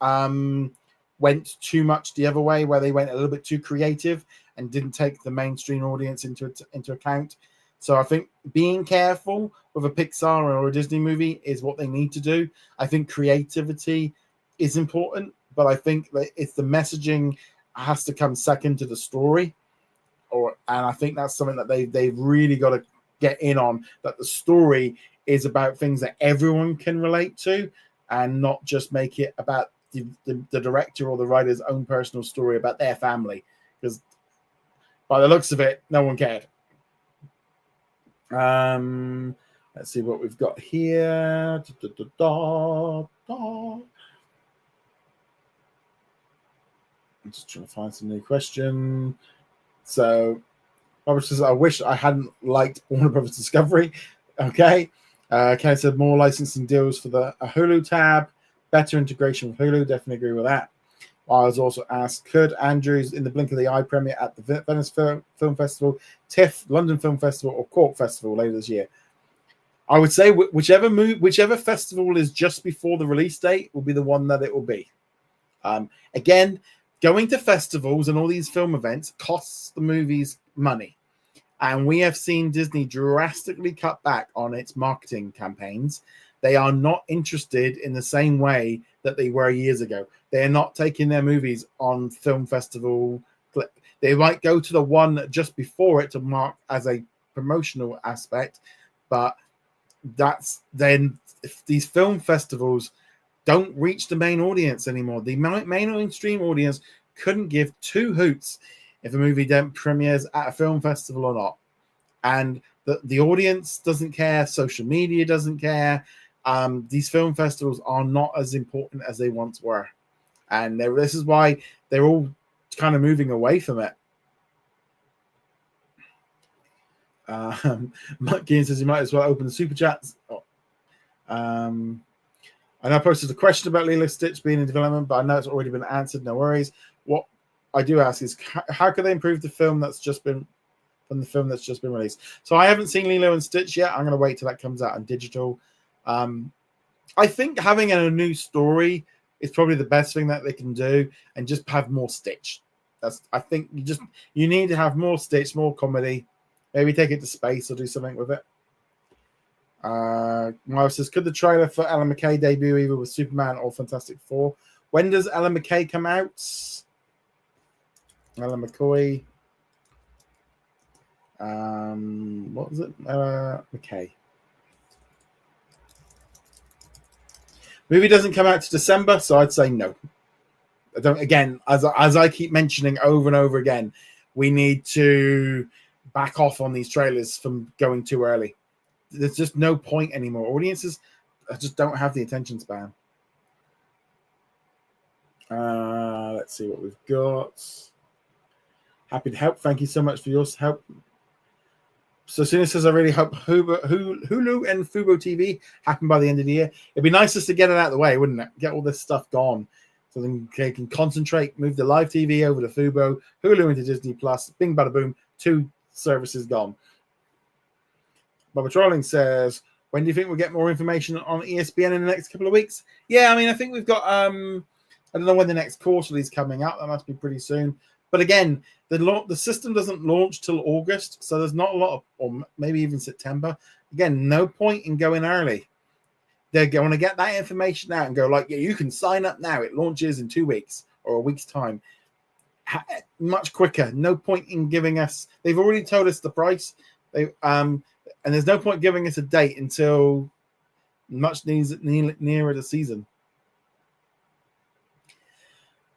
went too much the other way, where they went a little bit too creative and didn't take the mainstream audience into account. So I think being careful with a Pixar or a Disney movie is what they need to do. I think creativity is important, but I think that it's the messaging has to come second to the story. And I think that's something that they've really got to get in on, that the story is about things that everyone can relate to, and not just make it about the director or the writer's own personal story about their family, because by the looks of it, no one cared. Let's see what we've got here. I'm just trying to find some new question. So Robert says, I wish I hadn't liked Warner Brothers Discovery. Okay. Ken said more licensing deals for the Hulu tab, better integration with Hulu. Definitely agree with that. I was also asked, could Andrews in the blink of the eye premiere at the Venice Film Festival, TIFF, London Film Festival, or Cork Festival later this year? I would say whichever festival is just before the release date will be the one that it will be. Again, going to festivals and all these film events costs the movies money. And we have seen Disney drastically cut back on its marketing campaigns. They are not interested in the same way that they were years ago. They are not taking their movies on film festival. They might go to the one just before it to mark as a promotional aspect, but that's then if these film festivals don't reach the main audience anymore. The mainstream audience couldn't give two hoots if a movie premieres at a film festival or not. And the audience doesn't care. Social media doesn't care. These film festivals are not as important as they once were. And this is why they're all kind of moving away from it. Mike Gein says you might as well open the super chats. And I posted a question about Lilo Stitch being in development, but I know it's already been answered. No worries. What I do ask is, how can they improve the film that's just been released? So I haven't seen Lilo and Stitch yet. I'm going to wait till that comes out on digital. I think having a new story is probably the best thing that they can do, and just have more Stitch. I think you need to have more Stitch, more comedy. Maybe take it to space or do something with it. Miles says, could the trailer for Ellen McKay debut either with Superman or Fantastic Four? When does Ellen McKay come out? Ellen McCoy. What was it? McKay. Movie doesn't come out to December, so I'd say no. I don't. Again, as I keep mentioning over and over again, we need to back off on these trailers from going too early. There's just no point anymore. Audiences just don't have the attention span. Let's see what we've got. Happy to help. Thank you so much for your help. So Sina says, I really hope Hulu and Fubo TV happen by the end of the year. It'd be nice just to get it out of the way, wouldn't it? Get all this stuff gone, so then they can concentrate, move the live TV over to Fubo, Hulu into Disney Plus. Bing, bada boom, 2 services gone. Bobby Trolling says, When do you think we'll get more information on ESPN in the next couple of weeks? Yeah, I mean, I think we've got, I don't know when the next quarterly is coming out. That must be pretty soon. But again, the system doesn't launch till August, so there's not a lot of, or maybe even September. Again, no point in going early. They're going to get that information out and go like, yeah, you can sign up now. It launches in 2 weeks or a week's time. Much quicker. No point in giving us. They've already told us the price. And there's no point giving us a date until much nearer the season.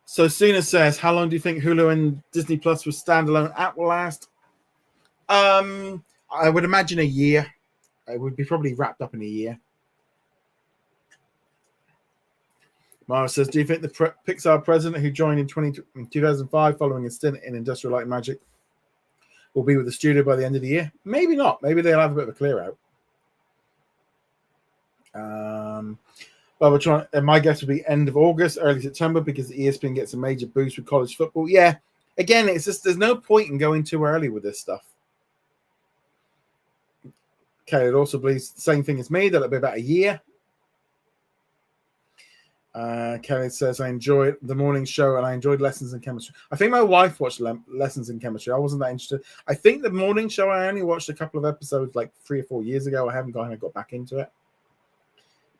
So Suna says, how long do you think Hulu and Disney Plus with standalone app will last? I would imagine a year. It would be probably wrapped up in a year. Mara says, do you think the Pixar president who joined in 2005 following a stint in Industrial Light and Magic will be with the studio by the end of the year? Maybe not. Maybe they'll have a bit of a clear out. My guess would be end of August, early September, because the ESPN gets a major boost with college football. Yeah, again, it's just there's no point in going too early with this stuff. Okay, it also believes the same thing as me, that it'll be about a year. Kelly says, I enjoyed the morning show and I enjoyed Lessons in Chemistry. I think my wife watched Lessons in Chemistry. I wasn't that interested. I think the morning show, I only watched a couple of episodes like 3 or 4 years ago. I haven't got back into it.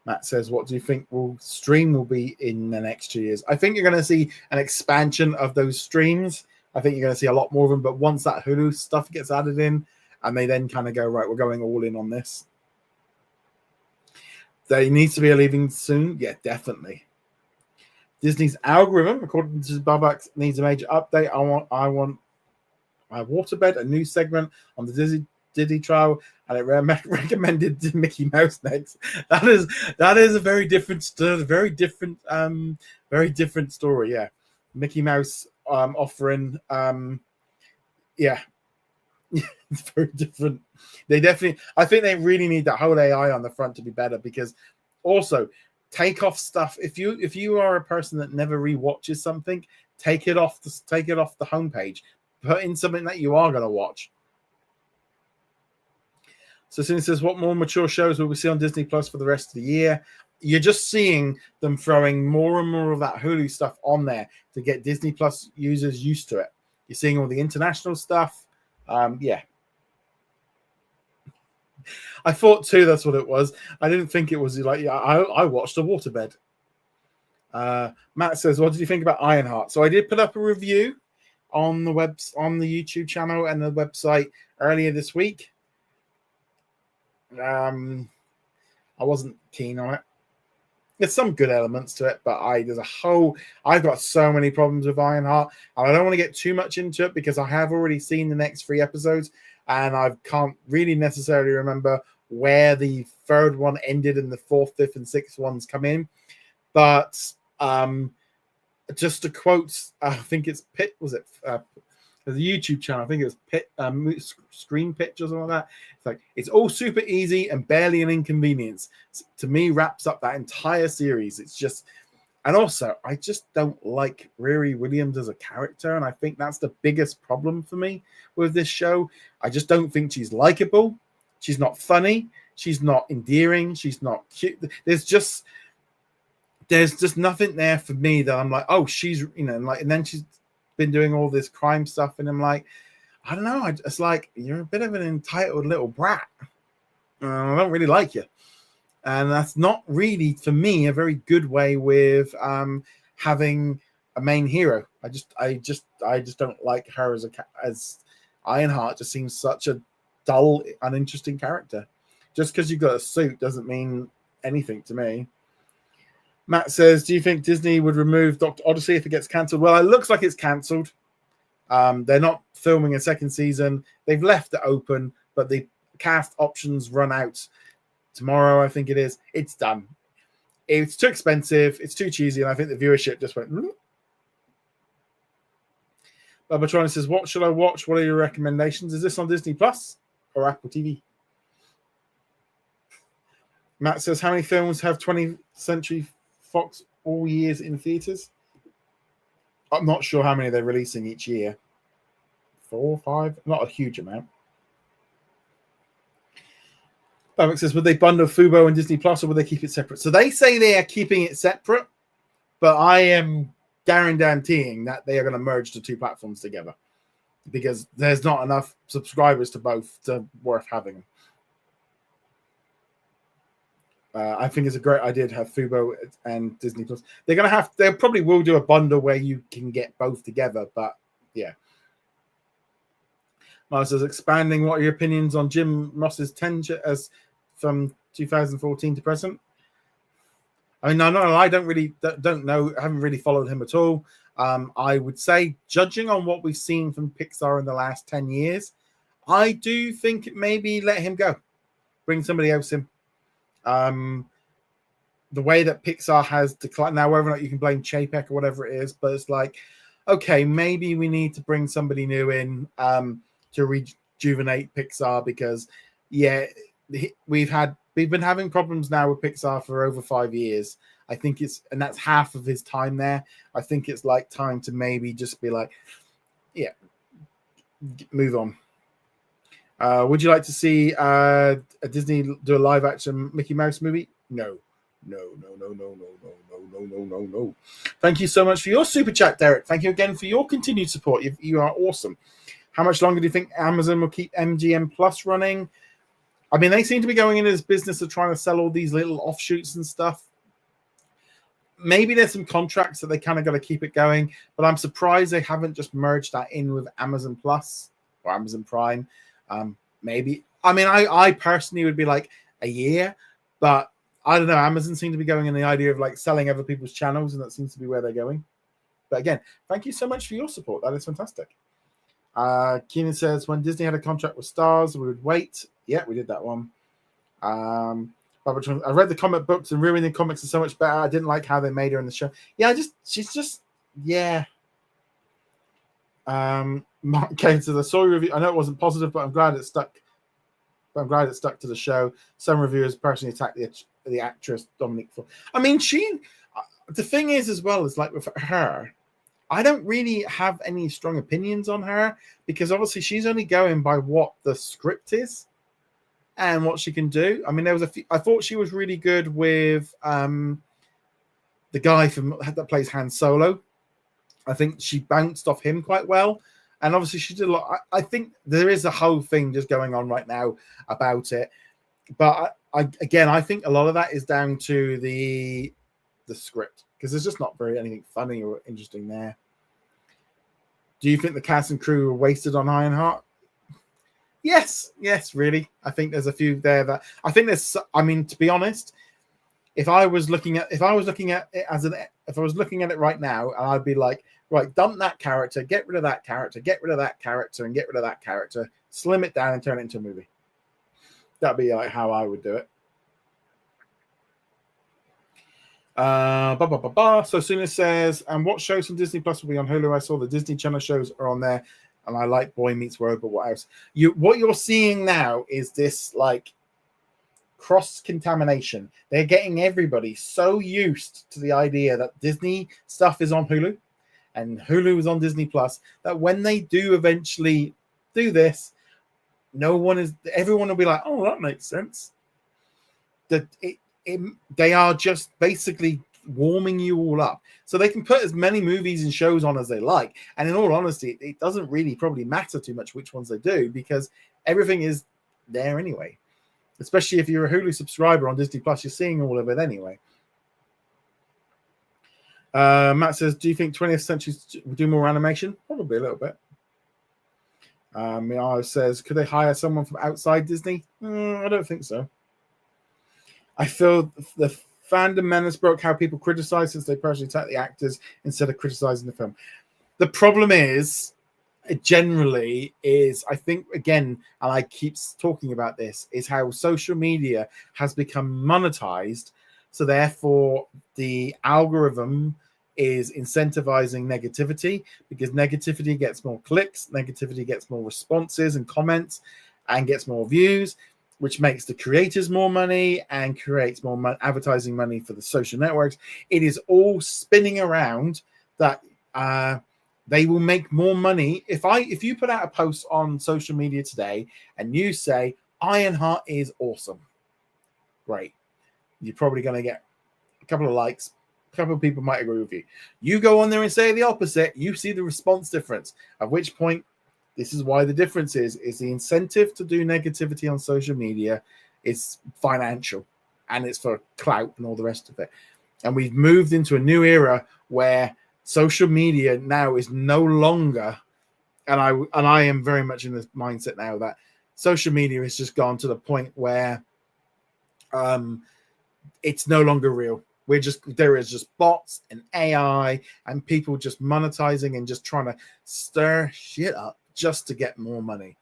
Matt says, what do you think stream will be in the next 2 years? I think you're going to see an expansion of those streams. I think you're going to see a lot more of them. But once that Hulu stuff gets added in and they then kind of go, right, we're going all in on this. There needs to be a leaving soon. Yeah, definitely. Disney's algorithm, according to Babak, needs a major update. I want my waterbed, a new segment on the Disney trial, and it recommended Mickey Mouse next. That is a very different story. Very different story. Yeah, Mickey Mouse offering. Yeah, it's very different. They definitely. I think they really need that whole AI on the front to be better, because also take off stuff. If you are a person that never rewatches something, take it off the homepage. Put in something that you are going to watch. So Cindy says, what more mature shows will we see on Disney Plus for the rest of the year? You're just seeing them throwing more and more of that Hulu stuff on there to get Disney Plus users used to it. You're seeing all the international stuff. Yeah. I thought too that's what it was. I didn't think it was like, yeah, I watched a waterbed. Matt says, what did you think about Ironheart? So I did put up a review on the YouTube channel and the website earlier this week. I wasn't keen on it. There's some good elements to it, but I've got so many problems with Ironheart, and I don't want to get too much into it because I have already seen the next 3 episodes, and I can't really necessarily remember where the third one ended and the 4th, 5th, and 6th ones come in. But just to quote, I think it's Pit. Was it? The YouTube channel, I think it was Screen Pitch or something like that. It's like, it's all super easy and barely an inconvenience. To me, wraps up that entire series. It's just, and also, I just don't like Riri Williams as a character, and I think that's the biggest problem for me with this show. I just don't think she's likable. She's not funny. She's not endearing. She's not cute. There's just nothing there for me that I'm like, oh, she's, and then she's been doing all this crime stuff, and I'm like, I don't know, it's like, you're a bit of an entitled little brat. I don't really like you, and that's not really, for me, a very good way with having a main hero. I just don't like her as Ironheart. Just seems such a dull, uninteresting character. Just because you've got a suit doesn't mean anything to me. Matt says, do you think Disney would remove Dr. Odyssey if it gets cancelled? Well, it looks like it's cancelled. They're not filming a second season. They've left it open, but the cast options run out tomorrow, I think it is. It's done. It's too expensive. It's too cheesy, and I think the viewership just went. Babatron says, what should I watch? What are your recommendations? Is this on Disney Plus or Apple TV? Matt says, how many films have 20th Century Fox all years in theaters? I'm not sure how many they're releasing each year. 4 or 5, not a huge amount. It says, would they bundle Fubo and Disney Plus, or would they keep it separate? So they say they are keeping it separate, but I am guaranteeing that they are going to merge the two platforms together because there's not enough subscribers to both to worth having them. I think it's a great idea to have Fubo and Disney Plus. They probably will do a bundle where you can get both together, but yeah. Miles says, expanding, what are your opinions on Jim Ross's tenure as from 2014 to present? I mean, I don't know. I haven't really followed him at all. I would say, judging on what we've seen from Pixar in the last 10 years, I do think maybe let him go. Bring somebody else in. The way that Pixar has declined now, whether or not you can blame Chapek or whatever it is, but it's like, okay, maybe we need to bring somebody new in to rejuvenate Pixar because, yeah, we've been having problems now with Pixar for over 5 years. I think and that's half of his time there. I think it's like time to maybe just be like, yeah, move on. Would you like to see a Disney do a live action Mickey Mouse movie? No. Thank you so much for your super chat, Derek. Thank you again for your continued support. You are awesome. How much longer do you think Amazon will keep MGM Plus running? I mean, they seem to be going into this business of trying to sell all these little offshoots and stuff. Maybe there's some contracts that they kind of got to keep it going, but I'm surprised they haven't just merged that in with Amazon Plus or Amazon Prime. Maybe. I mean, I personally would be like a year, but I don't know. Amazon seems to be going in the idea of like selling other people's channels, and that seems to be where they're going. But again, thank you so much for your support. That is fantastic. Keenan says, when Disney had a contract with Stars, we would wait. Yeah, we did that one. I read the comic books, and ruining the comics is so much better. I didn't like how they made her in the show. Yeah, she's just, yeah. Mark came to the story review. I know it wasn't positive, but I'm glad it stuck. To the show. Some reviewers personally attacked the actress Dominique. I mean, the thing is as well is like with her, I don't really have any strong opinions on her because obviously she's only going by what the script is and what she can do. I mean, there was I thought she was really good with the guy that plays Han Solo. I think she bounced off him quite well. And obviously she did a lot. I think there is a whole thing just going on right now about it. But I think a lot of that is down to the script because there's just not anything funny or interesting there. Do you think the cast and crew were wasted on Ironheart? Yes, really. I think there's a few there that I think there's. I mean, to be honest, if I was looking at it right now, and I'd be like, right, dump that character, get rid of that character, get rid of that character, and get rid of that character, slim it down and turn it into a movie. That'd be like how I would do it. So Suna says, and what shows from Disney Plus will be on Hulu? I saw the Disney Channel shows are on there, and I like Boy Meets World, but what else? What you're seeing now is this like cross-contamination. They're getting everybody so used to the idea that Disney stuff is on Hulu and Hulu is on Disney Plus that when they do eventually do this, everyone will be like, oh, that makes sense. They are just basically warming you all up. So they can put as many movies and shows on as they like. And in all honesty, it doesn't really probably matter too much which ones they do because everything is there anyway. Especially if you're a Hulu subscriber on Disney Plus, you're seeing all of it anyway. Matt says, do you think 20th Century will do more animation? Probably a little bit. Miao says, could they hire someone from outside Disney? I don't think so. I feel the fandom menace broke how people criticize since they personally attack the actors instead of criticizing the film. The problem is, generally is, I think, again, and I keep talking about this, is how social media has become monetized. So therefore, the algorithm is incentivizing negativity because negativity gets more clicks, negativity gets more responses and comments and gets more views, which makes the creators more money and creates more advertising money for the social networks. It is all spinning around that they will make more money. If you put out a post on social media today and you say Ironheart is awesome, great. You're probably going to get a couple of likes. A couple of people might agree with you. You go on there and say the opposite, you see the response difference, at which point, this is why the difference is the incentive to do negativity on social media is financial, and it's for clout and all the rest of it. And we've moved into a new era where social media now is no longer, and I am very much in this mindset now that social media has just gone to the point where it's no longer real. There is just bots and AI and people just monetizing and just trying to stir shit up just to get more money.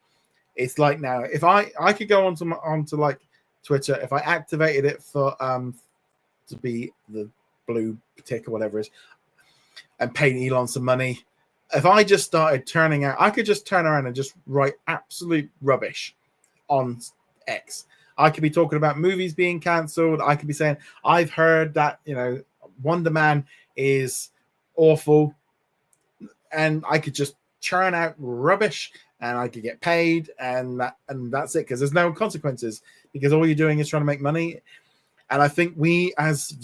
It's like now, if I could go onto like Twitter, if I activated it for to be the blue tick or whatever it is, and pay Elon some money, if I just started turning out, I could just turn around and just write absolute rubbish on X. I could be talking about movies being cancelled. I could be saying, I've heard that, Wonder Man is awful. And I could just churn out rubbish and I could get paid and that's it, because there's no consequences, because all you're doing is trying to make money. And I think we as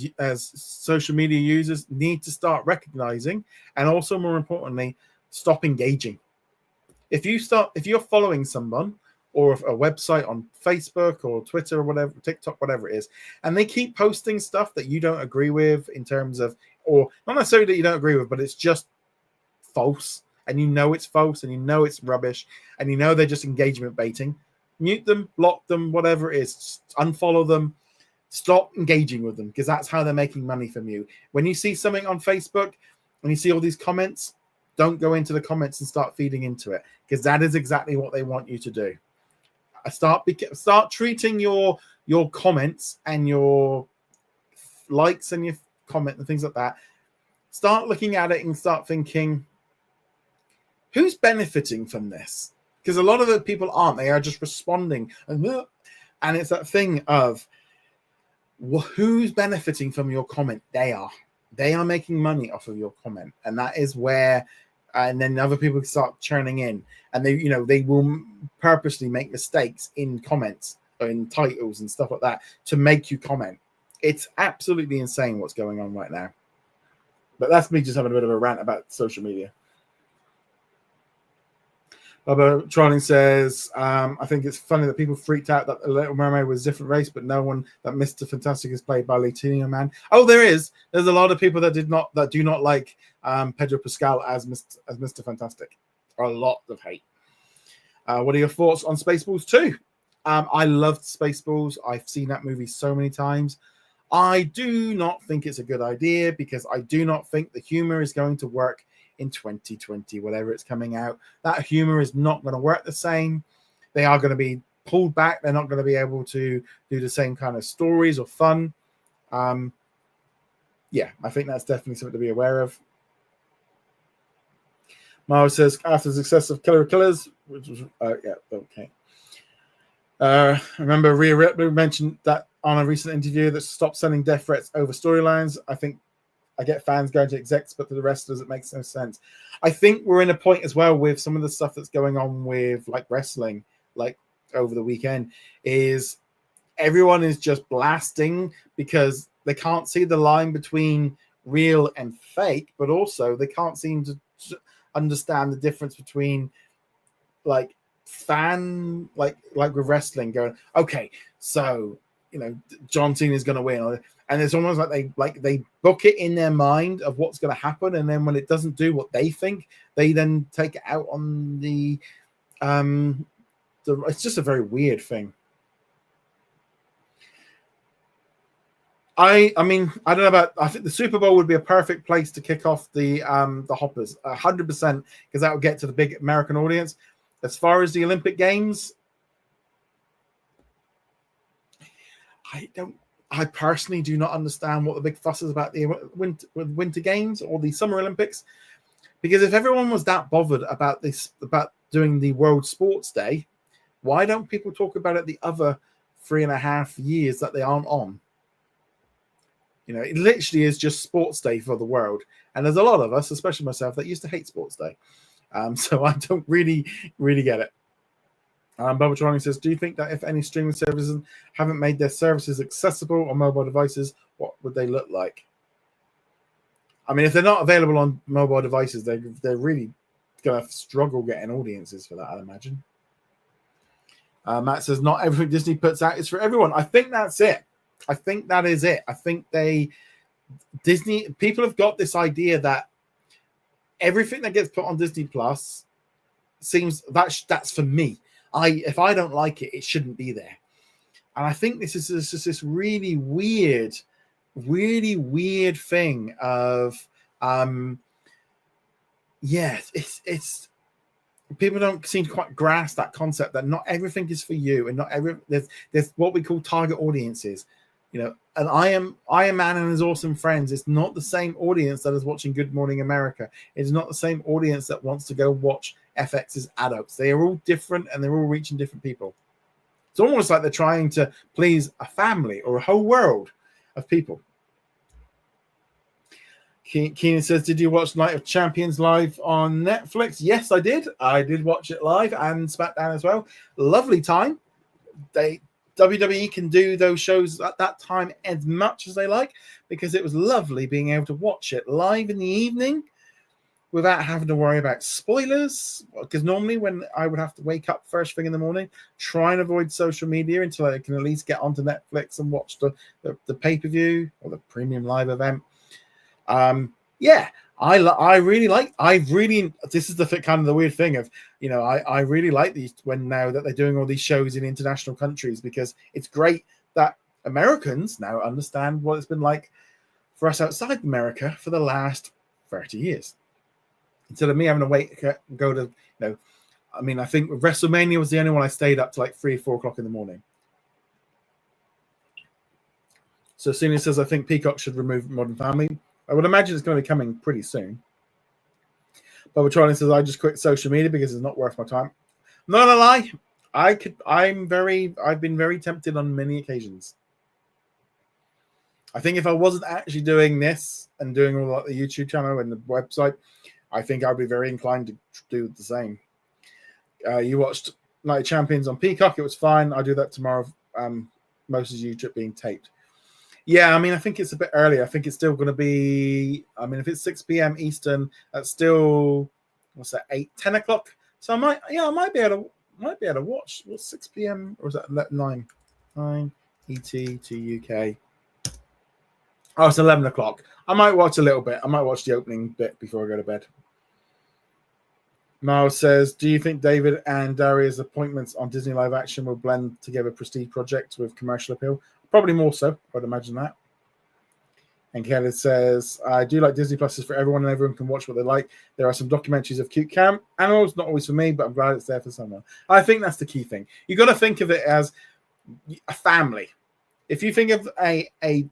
social media users need to start recognizing, and also more importantly, stop engaging. If you're following someone or a website on Facebook or Twitter or whatever, TikTok, whatever it is, and they keep posting stuff that you don't agree with in terms of, or not necessarily that you don't agree with, but it's just false, and you know it's false, and you know it's rubbish, and you know they're just engagement baiting, mute them, block them, whatever it is, just unfollow them, stop engaging with them, because that's how they're making money from you. When you see something on Facebook and you see all these comments, don't go into the comments and start feeding into it, because that is exactly what they want you to do. Start treating your comments and your likes and your comment and things like that. Start looking at it and start thinking, who's benefiting from this? Because a lot of the people aren't. They are just responding, and it's that thing of, who's benefiting from your comment? They are making money off of your comment, and that is where. And then other people start churning in, and they will purposely make mistakes in comments or in titles and stuff like that to make you comment. It's absolutely insane what's going on right now. But that's me just having a bit of a rant about social media. Bubba Trolling says, I think it's funny that people freaked out that the Little Mermaid was a different race, but no one that Mr. Fantastic is played by Latino man. Oh, there's a lot of people that do not like Pedro Pascal as Mr. Fantastic. A lot of hate. What are your thoughts on Spaceballs 2? I loved Spaceballs. I've seen that movie so many times. I do not think it's a good idea, because I do not think the humor is going to work in 2020, whatever it's coming out. That humor is not going to work the same. They are going to be pulled back. They're not going to be able to do the same kind of stories or fun. Yeah, I think that's definitely something to be aware of. Mara says, after the success of Killer Killers, which was, yeah, okay. Remember Rhea Ripley mentioned that on a recent interview, that stop sending death threats over storylines. I think I get fans going to execs, but to the rest of us, it makes no sense. I think we're in a point as well with some of the stuff that's going on with like wrestling, like over the weekend, is everyone is just blasting because they can't see the line between real and fake, but also they can't seem to understand the difference between like fan, like with wrestling going, okay, so, John Cena is going to win. And it's almost like they book it in their mind of what's going to happen, and then when it doesn't do what they think, they then take it out on the it's just a very weird thing. I mean, I don't know about. I think the Super Bowl would be a perfect place to kick off the Hoppers, 100%, because that would get to the big American audience. As far as the Olympic Games, I personally do not understand what the big fuss is about the Winter Games or the Summer Olympics, because if everyone was that bothered about doing the World Sports Day, why don't people talk about it the other 3.5 years that they aren't on? It literally is just Sports Day for the world, and there's a lot of us, especially myself, that used to hate Sports Day. So I don't really get it. Bubba Trolling says, do you think that if any streaming services haven't made their services accessible on mobile devices, what would they look like? I mean, if they're not available on mobile devices, they're really going to struggle getting audiences for that, I'd imagine. Matt says, not everything Disney puts out is for everyone. I think that's it. I think that is it. I think people have got this idea that everything that gets put on Disney Plus seems that's for me. If I don't like it, it shouldn't be there. And I think this is just this really weird thing of it's people don't seem to quite grasp that concept that not everything is for you, and not there's what we call target audiences. And Iron Man and his awesome friends, it's not the same audience that is watching Good Morning America. It's not the same audience that wants to go watch FX's adults. They are all different, and they're all reaching different people. It's almost like they're trying to please a family or a whole world of people. Keenan says, did you watch Night of Champions live on Netflix? Yes, I did. I did watch it live, and SmackDown as well. Lovely time. WWE can do those shows at that time as much as they like, because it was lovely being able to watch it live in the evening without having to worry about spoilers. Because normally when I would have to wake up first thing in the morning, try and avoid social media until I can at least get onto Netflix and watch the pay-per-view or the premium live event. I really like. This is the kind of the weird thing of, I really like these when now that they're doing all these shows in international countries, because it's great that Americans now understand what it's been like for us outside America for the last 30 years. Instead of me having to go to, I think WrestleMania was the only one I stayed up to like 3 or 4 o'clock in the morning. So Celia says, I think Peacock should remove Modern Family. I would imagine it's going to be coming pretty soon. Bubba Charlie says, I just quit social media because it's not worth my time. Not gonna lie, I've been very tempted on many occasions. I think if I wasn't actually doing this and doing all the YouTube channel and the website, I think I'd be very inclined to do the same. You watched Night of Champions on Peacock. It was fine. I'll do that tomorrow. Most of YouTube being taped. Yeah, I think it's a bit early. I think it's still going to be, if it's 6 p.m. Eastern, that's still, 10 o'clock? So I might be able to watch. What's 6 p.m. or is that 9? 9 ET to UK. Oh, it's 11 o'clock. I might watch a little bit. I might watch the opening bit before I go to bed. Miles says, do you think David and Daria's appointments on Disney live action will blend together prestige projects with commercial appeal? Probably more so, I'd imagine that. And Kelly says, I do like Disney Plus is for everyone, and everyone can watch what they like. There are some documentaries of cute animals, not always for me, but I'm glad it's there for someone. I think that's the key thing. You got to think of it as a family. If you think of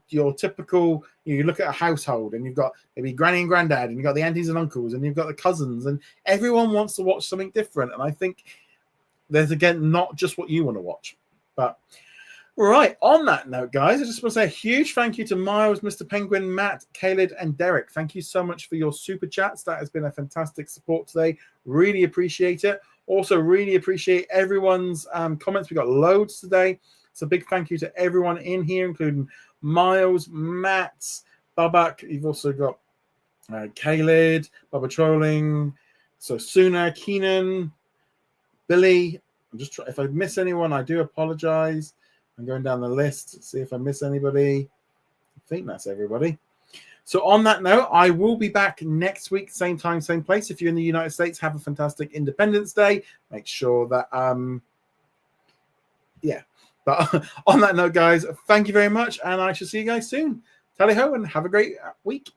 your typical, you look at a household and you've got maybe granny and granddad, and you've got the aunties and uncles, and you've got the cousins, and everyone wants to watch something different. And I think there's, again, not just what you want to watch. But right, on that note, guys, I just want to say a huge thank you to Miles, Mr. Penguin, Matt, Caleb, and Derek. Thank you so much for your super chats. That has been a fantastic support today. Really appreciate it. Also, really appreciate everyone's comments. We got loads today. So big thank you to everyone in here, including Miles, Matt, Babak. You've also got Caleb, Bubba Trolling, so Suna, Keenan, Billy. I'm just trying. If I miss anyone, I do apologize. I'm going down the list to see if I miss anybody. I think that's everybody. So on that note, I will be back next week, same time, same place. If you're in the United States, have a fantastic Independence Day. Make sure that, But on that note, guys, thank you very much, and I shall see you guys soon. Tally ho, and have a great week.